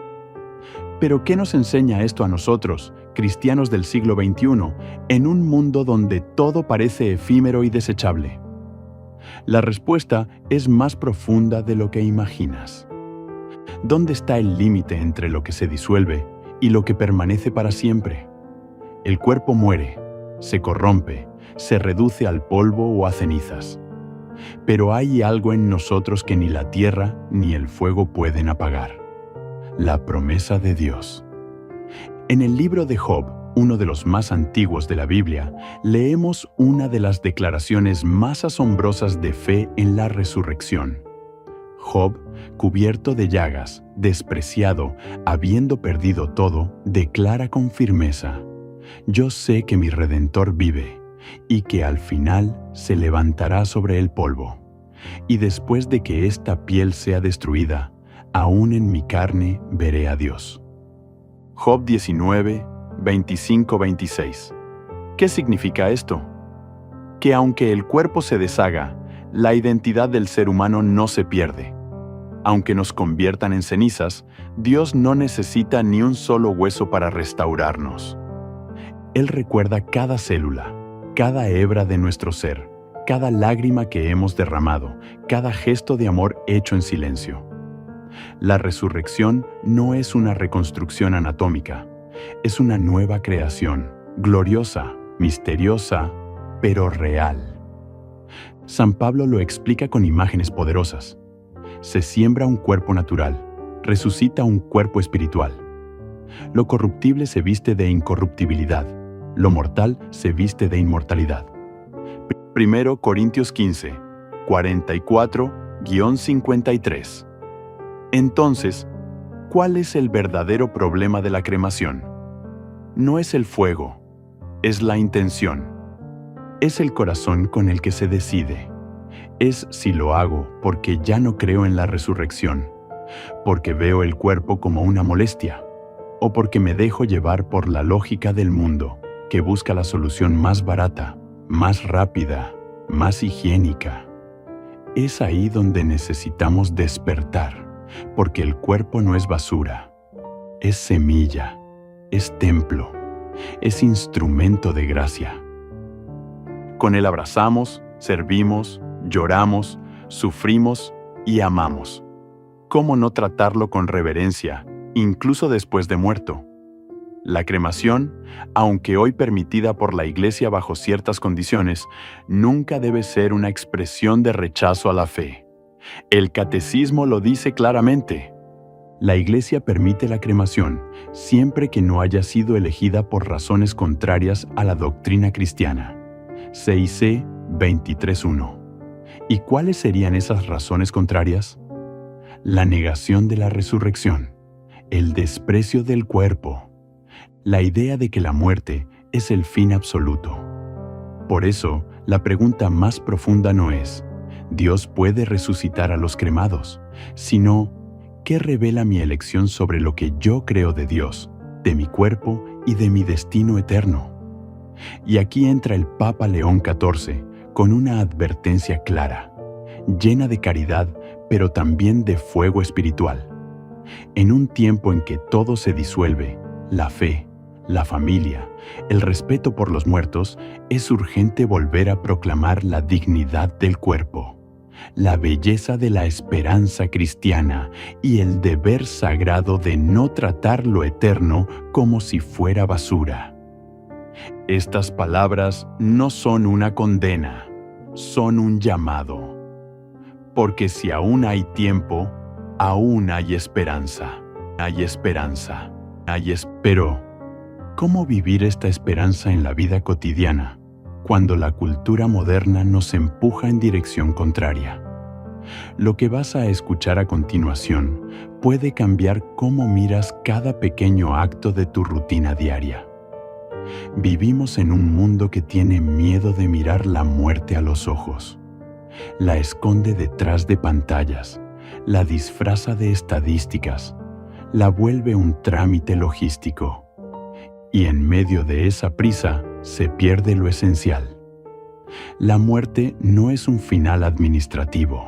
Pero ¿qué nos enseña esto a nosotros, cristianos del siglo XXI, en un mundo donde todo parece efímero y desechable? La respuesta es más profunda de lo que imaginas. ¿Dónde está el límite entre lo que se disuelve y lo que permanece para siempre? El cuerpo muere, se corrompe, se reduce al polvo o a cenizas. Pero hay algo en nosotros que ni la tierra ni el fuego pueden apagar: la promesa de Dios. En el libro de Job, uno de los más antiguos de la Biblia, leemos una de las declaraciones más asombrosas de fe en la resurrección. Job, cubierto de llagas, despreciado, habiendo perdido todo, declara con firmeza: «Yo sé que mi Redentor vive, y que al final se levantará sobre el polvo. Y después de que esta piel sea destruida, aún en mi carne veré a Dios». Job 19, 25-26. ¿Qué significa esto? Que aunque el cuerpo se deshaga, la identidad del ser humano no se pierde. Aunque nos conviertan en cenizas, Dios no necesita ni un solo hueso para restaurarnos. Él recuerda cada célula, cada hebra de nuestro ser, cada lágrima que hemos derramado, cada gesto de amor hecho en silencio. La resurrección no es una reconstrucción anatómica, es una nueva creación, gloriosa, misteriosa, pero real. San Pablo lo explica con imágenes poderosas. Se siembra un cuerpo natural, resucita un cuerpo espiritual. Lo corruptible se viste de incorruptibilidad, lo mortal se viste de inmortalidad. 1 Corintios 15, 44-53. Entonces, ¿cuál es el verdadero problema de la cremación? No es el fuego, es la intención. Es el corazón con el que se decide. Es si lo hago porque ya no creo en la resurrección, porque veo el cuerpo como una molestia, o porque me dejo llevar por la lógica del mundo, que busca la solución más barata, más rápida, más higiénica. Es ahí donde necesitamos despertar, porque el cuerpo no es basura, es semilla, es templo, es instrumento de gracia. Con él abrazamos, servimos, lloramos, sufrimos y amamos. ¿Cómo no tratarlo con reverencia, incluso después de muerto? La cremación, aunque hoy permitida por la Iglesia bajo ciertas condiciones, nunca debe ser una expresión de rechazo a la fe. El Catecismo lo dice claramente. La Iglesia permite la cremación siempre que no haya sido elegida por razones contrarias a la doctrina cristiana. CIC 23.1. ¿Y cuáles serían esas razones contrarias? La negación de la resurrección, el desprecio del cuerpo, la idea de que la muerte es el fin absoluto. Por eso, la pregunta más profunda no es: ¿Dios puede resucitar a los cremados?, sino: ¿qué revela mi elección sobre lo que yo creo de Dios, de mi cuerpo y de mi destino eterno? Y aquí entra el Papa León XIV con una advertencia clara, llena de caridad, pero también de fuego espiritual. En un tiempo en que todo se disuelve, la fe, la familia, el respeto por los muertos, es urgente volver a proclamar la dignidad del cuerpo, la belleza de la esperanza cristiana y el deber sagrado de no tratar lo eterno como si fuera basura. Estas palabras no son una condena, son un llamado. Porque si aún hay tiempo, aún hay esperanza. Hay esperanza. Pero, ¿cómo vivir esta esperanza en la vida cotidiana cuando la cultura moderna nos empuja en dirección contraria? Lo que vas a escuchar a continuación puede cambiar cómo miras cada pequeño acto de tu rutina diaria. Vivimos en un mundo que tiene miedo de mirar la muerte a los ojos. La esconde detrás de pantallas, la disfraza de estadísticas, la vuelve un trámite logístico. Y en medio de esa prisa se pierde lo esencial. La muerte no es un final administrativo,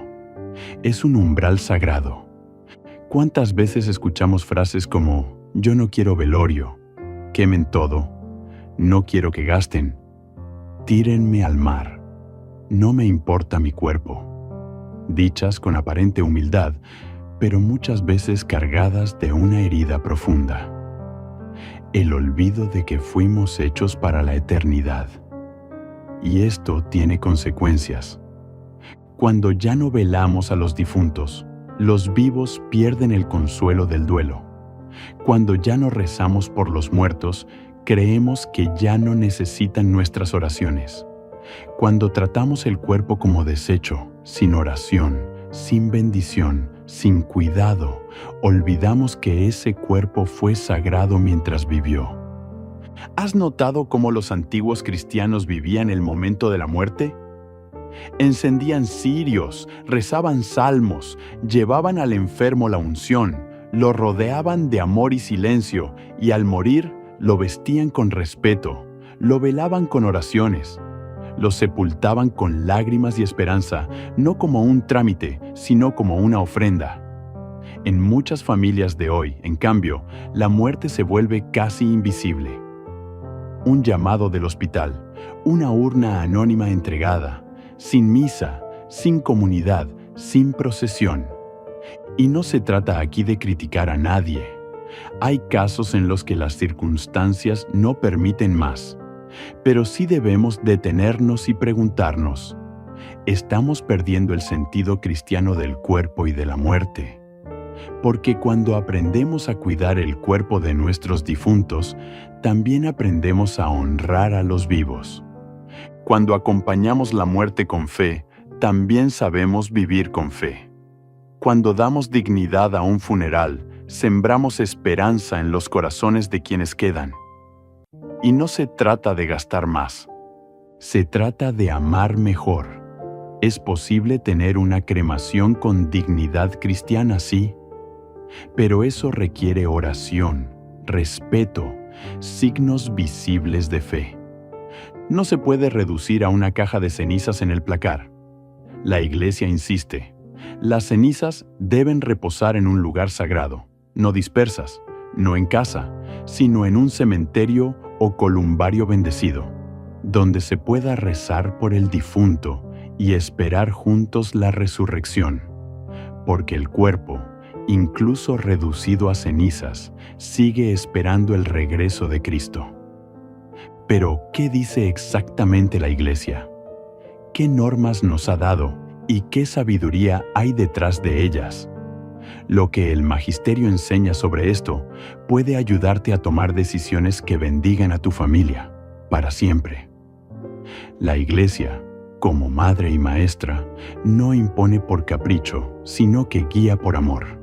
es un umbral sagrado. ¿Cuántas veces escuchamos frases como «yo no quiero velorio», «quemen todo», «no quiero que gasten», «tírenme al mar», «no me importa mi cuerpo», dichas con aparente humildad, pero muchas veces cargadas de una herida profunda? El olvido de que fuimos hechos para la eternidad. Y esto tiene consecuencias. Cuando ya no velamos a los difuntos, los vivos pierden el consuelo del duelo. Cuando ya no rezamos por los muertos, creemos que ya no necesitan nuestras oraciones. Cuando tratamos el cuerpo como desecho, sin oración, sin bendición, sin cuidado, olvidamos que ese cuerpo fue sagrado mientras vivió. ¿Has notado cómo los antiguos cristianos vivían el momento de la muerte? Encendían cirios, rezaban salmos, llevaban al enfermo la unción, lo rodeaban de amor y silencio, y al morir lo vestían con respeto, lo velaban con oraciones, lo sepultaban con lágrimas y esperanza, no como un trámite, sino como una ofrenda. En muchas familias de hoy, en cambio, la muerte se vuelve casi invisible. Un llamado del hospital, una urna anónima entregada, sin misa, sin comunidad, sin procesión. Y no se trata aquí de criticar a nadie. Hay casos en los que las circunstancias no permiten más, pero sí debemos detenernos y preguntarnos, ¿estamos perdiendo el sentido cristiano del cuerpo y de la muerte? Porque cuando aprendemos a cuidar el cuerpo de nuestros difuntos, también aprendemos a honrar a los vivos. Cuando acompañamos la muerte con fe, también sabemos vivir con fe. Cuando damos dignidad a un funeral, sembramos esperanza en los corazones de quienes quedan. Y no se trata de gastar más, se trata de amar mejor. Es posible tener una cremación con dignidad cristiana, sí, pero eso requiere oración, respeto, signos visibles de fe. No se puede reducir a una caja de cenizas en el placar. La Iglesia insiste, las cenizas deben reposar en un lugar sagrado, no dispersas, no en casa, sino en un cementerio o columbario bendecido, donde se pueda rezar por el difunto y esperar juntos la resurrección, porque el cuerpo, incluso reducido a cenizas, sigue esperando el regreso de Cristo. Pero, ¿qué dice exactamente la Iglesia? ¿Qué normas nos ha dado y qué sabiduría hay detrás de ellas? Lo que el Magisterio enseña sobre esto puede ayudarte a tomar decisiones que bendigan a tu familia, para siempre. La Iglesia, como madre y maestra, no impone por capricho, sino que guía por amor.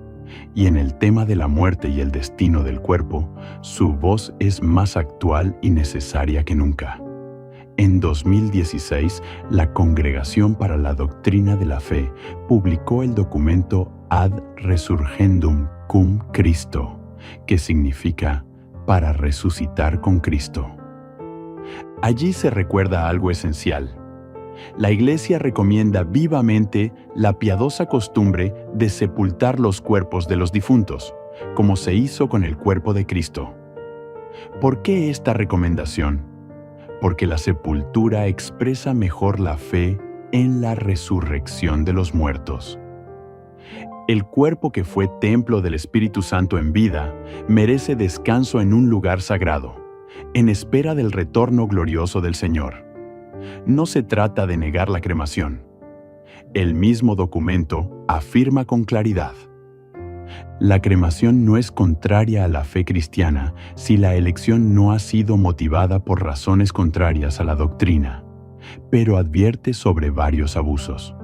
Y en el tema de la muerte y el destino del cuerpo, su voz es más actual y necesaria que nunca. En 2016, la Congregación para la Doctrina de la Fe publicó el documento Ad Resurgendum cum Christo, que significa para resucitar con Cristo. Allí se recuerda algo esencial. La Iglesia recomienda vivamente la piadosa costumbre de sepultar los cuerpos de los difuntos, como se hizo con el cuerpo de Cristo. ¿Por qué esta recomendación? Porque la sepultura expresa mejor la fe en la resurrección de los muertos. El cuerpo que fue templo del Espíritu Santo en vida merece descanso en un lugar sagrado, en espera del retorno glorioso del Señor. No se trata de negar la cremación. El mismo documento afirma con claridad: La cremación no es contraria a la fe cristiana si la elección no ha sido motivada por razones contrarias a la doctrina, pero advierte sobre varios abusos.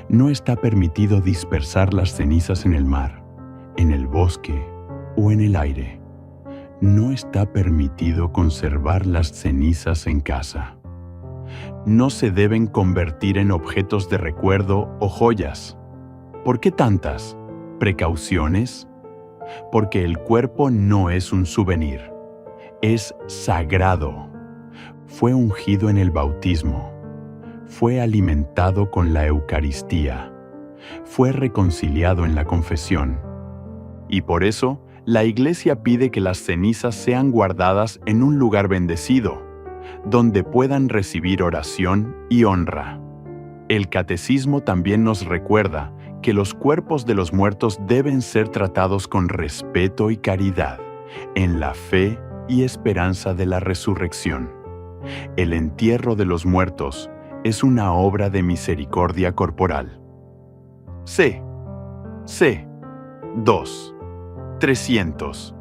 No está permitido dispersar las cenizas en el mar, en el bosque o en el aire. No está permitido conservar las cenizas en casa. No se deben convertir en objetos de recuerdo o joyas. ¿Por qué tantas precauciones? Porque el cuerpo no es un souvenir, es sagrado. Fue ungido en el bautismo, fue alimentado con la Eucaristía, fue reconciliado en la confesión. Y por eso, la Iglesia pide que las cenizas sean guardadas en un lugar bendecido, donde puedan recibir oración y honra. El Catecismo también nos recuerda que los cuerpos de los muertos deben ser tratados con respeto y caridad, en la fe y esperanza de la resurrección. El entierro de los muertos es una obra de misericordia corporal. C. 2. 300.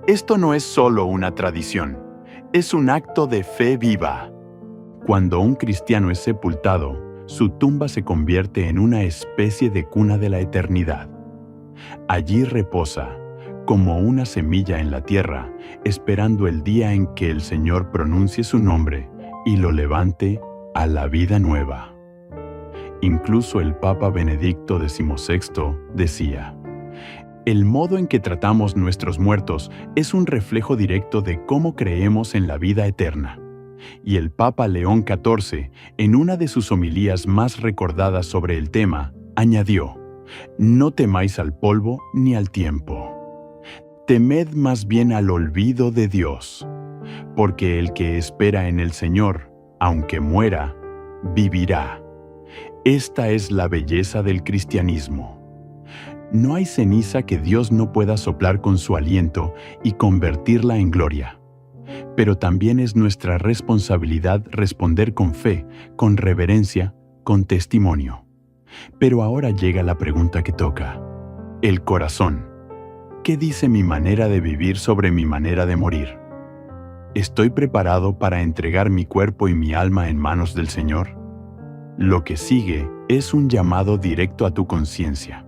Esto no es solo una tradición, es un acto de fe viva. Cuando un cristiano es sepultado, su tumba se convierte en una especie de cuna de la eternidad. Allí reposa, como una semilla en la tierra, esperando el día en que el Señor pronuncie su nombre y lo levante a la vida nueva. Incluso el Papa Benedicto XVI decía: el modo en que tratamos nuestros muertos es un reflejo directo de cómo creemos en la vida eterna. Y el Papa León XIV, en una de sus homilías más recordadas sobre el tema, añadió: no temáis al polvo ni al tiempo. Temed más bien al olvido de Dios, porque el que espera en el Señor, aunque muera, vivirá. Esta es la belleza del cristianismo. No hay ceniza que Dios no pueda soplar con su aliento y convertirla en gloria. Pero también es nuestra responsabilidad responder con fe, con reverencia, con testimonio. Pero ahora llega la pregunta que toca: el corazón. ¿Qué dice mi manera de vivir sobre mi manera de morir? ¿Estoy preparado para entregar mi cuerpo y mi alma en manos del Señor? Lo que sigue es un llamado directo a tu conciencia.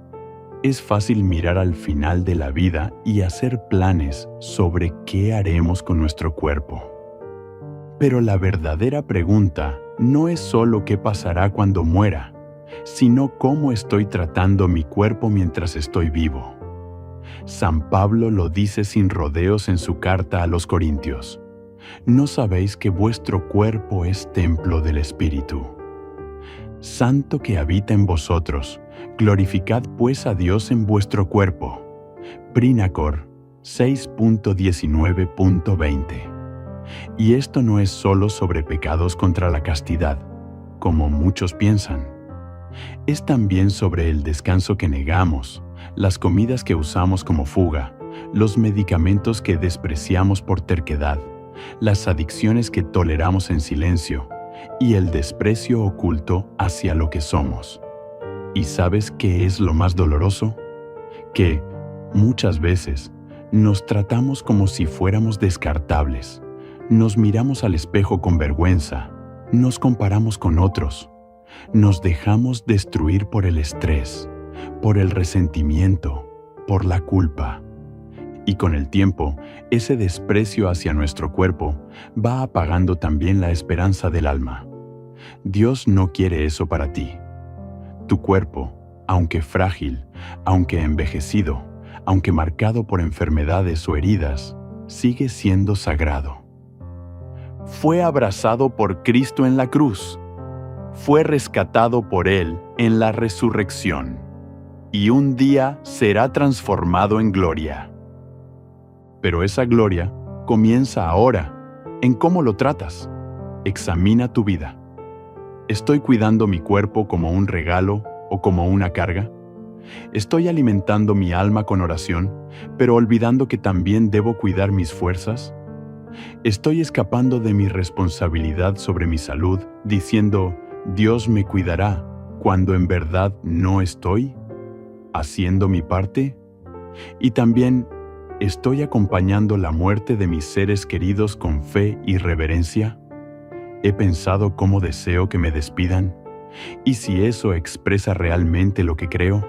Es fácil mirar al final de la vida y hacer planes sobre qué haremos con nuestro cuerpo. Pero la verdadera pregunta no es solo qué pasará cuando muera, sino cómo estoy tratando mi cuerpo mientras estoy vivo. San Pablo lo dice sin rodeos en su carta a los Corintios: ¿no sabéis que vuestro cuerpo es templo del Espíritu, Santo que habita en vosotros? Glorificad pues a Dios en vuestro cuerpo. Príncor 6.19.20. Y esto no es solo sobre pecados contra la castidad, como muchos piensan. Es también sobre el descanso que negamos, las comidas que usamos como fuga, los medicamentos que despreciamos por terquedad, las adicciones que toleramos en silencio y el desprecio oculto hacia lo que somos. ¿Y sabes qué es lo más doloroso? Que, muchas veces, nos tratamos como si fuéramos descartables. Nos miramos al espejo con vergüenza, nos comparamos con otros, nos dejamos destruir por el estrés, por el resentimiento, por la culpa. Y con el tiempo, ese desprecio hacia nuestro cuerpo va apagando también la esperanza del alma. Dios no quiere eso para ti. Tu cuerpo, aunque frágil, aunque envejecido, aunque marcado por enfermedades o heridas, sigue siendo sagrado. Fue abrazado por Cristo en la cruz, fue rescatado por Él en la resurrección, y un día será transformado en gloria. Pero esa gloria comienza ahora, en cómo lo tratas. Examina tu vida. ¿Estoy cuidando mi cuerpo como un regalo o como una carga? ¿Estoy alimentando mi alma con oración, pero olvidando que también debo cuidar mis fuerzas? ¿Estoy escapando de mi responsabilidad sobre mi salud, diciendo, Dios me cuidará, cuando en verdad no estoy haciendo mi parte? Y también, ¿estoy acompañando la muerte de mis seres queridos con fe y reverencia? ¿He pensado cómo deseo que me despidan? ¿Y si eso expresa realmente lo que creo?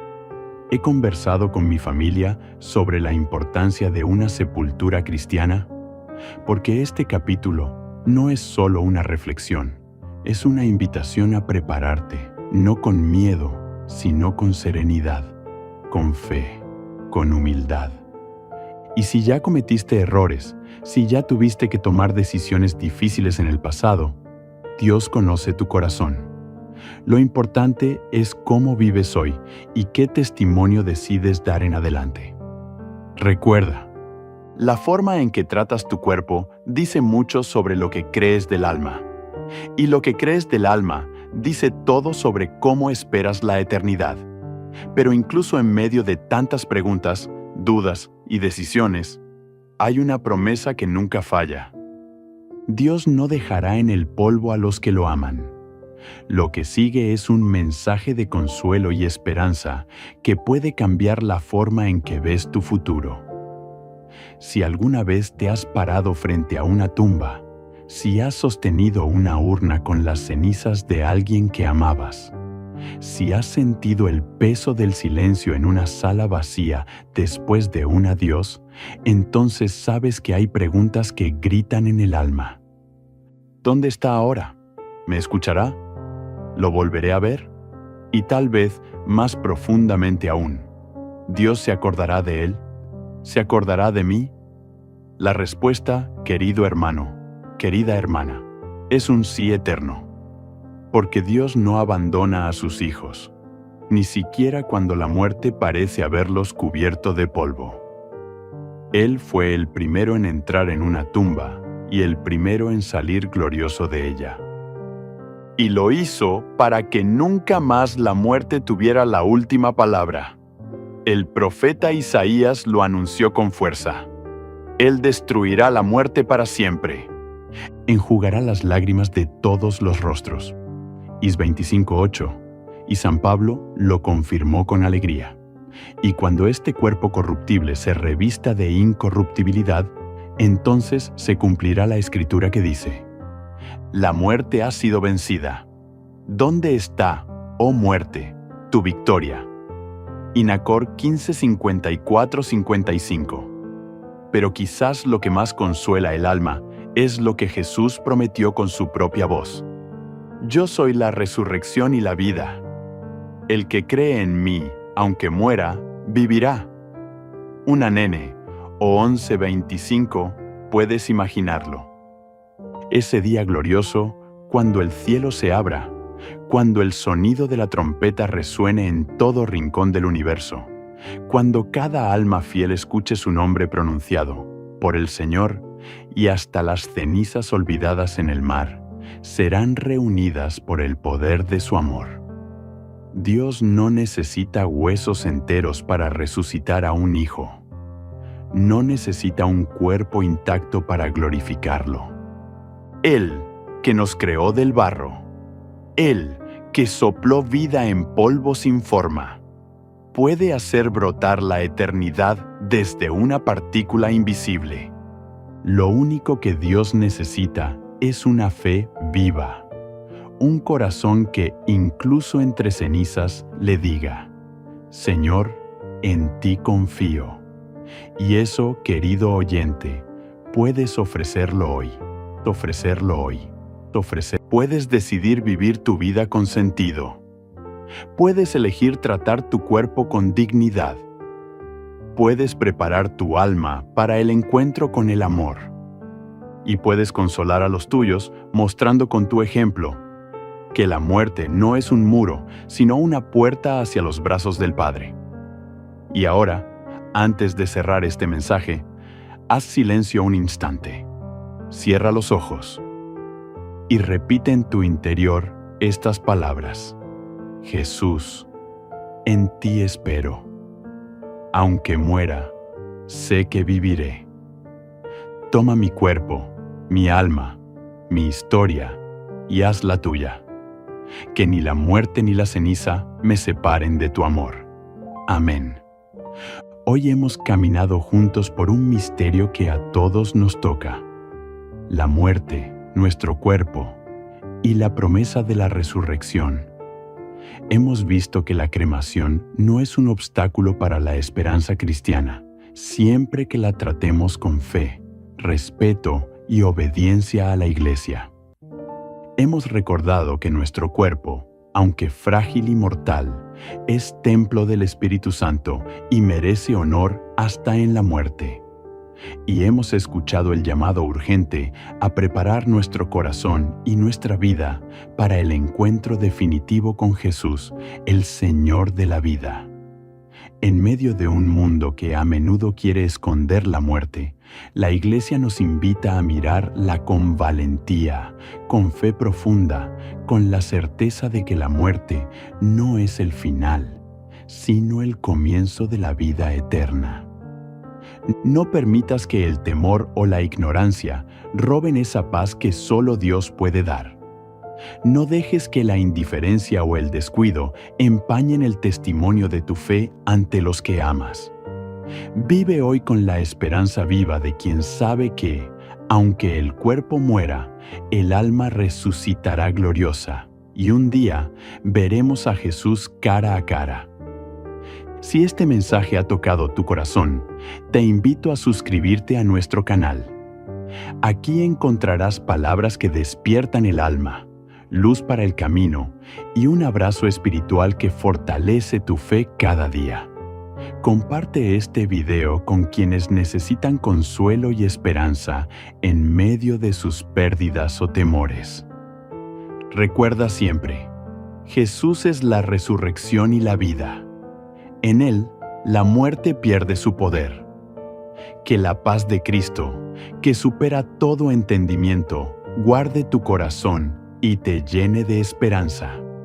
¿He conversado con mi familia sobre la importancia de una sepultura cristiana? Porque este capítulo no es solo una reflexión, es una invitación a prepararte, no con miedo, sino con serenidad, con fe, con humildad. Y si ya cometiste errores, si ya tuviste que tomar decisiones difíciles en el pasado, Dios conoce tu corazón. Lo importante es cómo vives hoy y qué testimonio decides dar en adelante. Recuerda, la forma en que tratas tu cuerpo dice mucho sobre lo que crees del alma. Y lo que crees del alma dice todo sobre cómo esperas la eternidad. Pero incluso en medio de tantas preguntas, dudas y decisiones, hay una promesa que nunca falla. Dios no dejará en el polvo a los que lo aman. Lo que sigue es un mensaje de consuelo y esperanza que puede cambiar la forma en que ves tu futuro. Si alguna vez te has parado frente a una tumba, si has sostenido una urna con las cenizas de alguien que amabas, si has sentido el peso del silencio en una sala vacía después de un adiós, entonces sabes que hay preguntas que gritan en el alma. ¿Dónde está ahora? ¿Me escuchará? ¿Lo volveré a ver? Y tal vez, más profundamente aún, ¿Dios se acordará de él? ¿Se acordará de mí? La respuesta, querido hermano, querida hermana, es un sí eterno. Porque Dios no abandona a sus hijos, ni siquiera cuando la muerte parece haberlos cubierto de polvo. Él fue el primero en entrar en una tumba y el primero en salir glorioso de ella. Y lo hizo para que nunca más la muerte tuviera la última palabra. El profeta Isaías lo anunció con fuerza. Él destruirá la muerte para siempre. Enjugará las lágrimas de todos los rostros. Is 25:8. Y San Pablo lo confirmó con alegría. Y cuando este cuerpo corruptible se revista de incorruptibilidad, entonces se cumplirá la escritura que dice: La muerte ha sido vencida. ¿Dónde está, oh muerte, tu victoria? Inacor 15:54-55. Pero quizás lo que más consuela el alma es lo que Jesús prometió con su propia voz. Yo soy la resurrección y la vida. El que cree en mí, aunque muera, vivirá. Una nene, o 11:25, puedes imaginarlo. Ese día glorioso, cuando el cielo se abra, cuando el sonido de la trompeta resuene en todo rincón del universo, cuando cada alma fiel escuche su nombre pronunciado por el Señor y hasta las cenizas olvidadas en el mar serán reunidas por el poder de su amor. Dios no necesita huesos enteros para resucitar a un hijo. No necesita un cuerpo intacto para glorificarlo. Él, que nos creó del barro, Él, que sopló vida en polvo sin forma, puede hacer brotar la eternidad desde una partícula invisible. Lo único que Dios necesita es una fe viva, un corazón que, incluso entre cenizas, le diga: Señor, en ti confío. Y eso, querido oyente, puedes ofrecerlo hoy. Puedes decidir vivir tu vida con sentido. Puedes elegir tratar tu cuerpo con dignidad. Puedes preparar tu alma para el encuentro con el amor. Y puedes consolar a los tuyos mostrando con tu ejemplo que la muerte no es un muro, sino una puerta hacia los brazos del Padre. Y ahora, antes de cerrar este mensaje, haz silencio un instante. Cierra los ojos y repite en tu interior estas palabras: Jesús, en ti espero. Aunque muera, sé que viviré. Toma mi cuerpo, mi alma, mi historia y haz la tuya. Que ni la muerte ni la ceniza me separen de tu amor. Amén. Hoy hemos caminado juntos por un misterio que a todos nos toca: la muerte, nuestro cuerpo y la promesa de la resurrección. Hemos visto que la cremación no es un obstáculo para la esperanza cristiana, siempre que la tratemos con fe, respeto y obediencia a la Iglesia. Hemos recordado que nuestro cuerpo, aunque frágil y mortal, es templo del Espíritu Santo y merece honor hasta en la muerte. Y hemos escuchado el llamado urgente a preparar nuestro corazón y nuestra vida para el encuentro definitivo con Jesús, el Señor de la vida. En medio de un mundo que a menudo quiere esconder la muerte, la Iglesia nos invita a mirarla con valentía, con fe profunda, con la certeza de que la muerte no es el final, sino el comienzo de la vida eterna. No permitas que el temor o la ignorancia roben esa paz que solo Dios puede dar. No dejes que la indiferencia o el descuido empañen el testimonio de tu fe ante los que amas. Vive hoy con la esperanza viva de quien sabe que, aunque el cuerpo muera, el alma resucitará gloriosa, y un día veremos a Jesús cara a cara. Si este mensaje ha tocado tu corazón, te invito a suscribirte a nuestro canal. Aquí encontrarás palabras que despiertan el alma, luz para el camino y un abrazo espiritual que fortalece tu fe cada día. Comparte este video con quienes necesitan consuelo y esperanza en medio de sus pérdidas o temores. Recuerda siempre, Jesús es la resurrección y la vida. En Él, la muerte pierde su poder. Que la paz de Cristo, que supera todo entendimiento, guarde tu corazón y te llene de esperanza.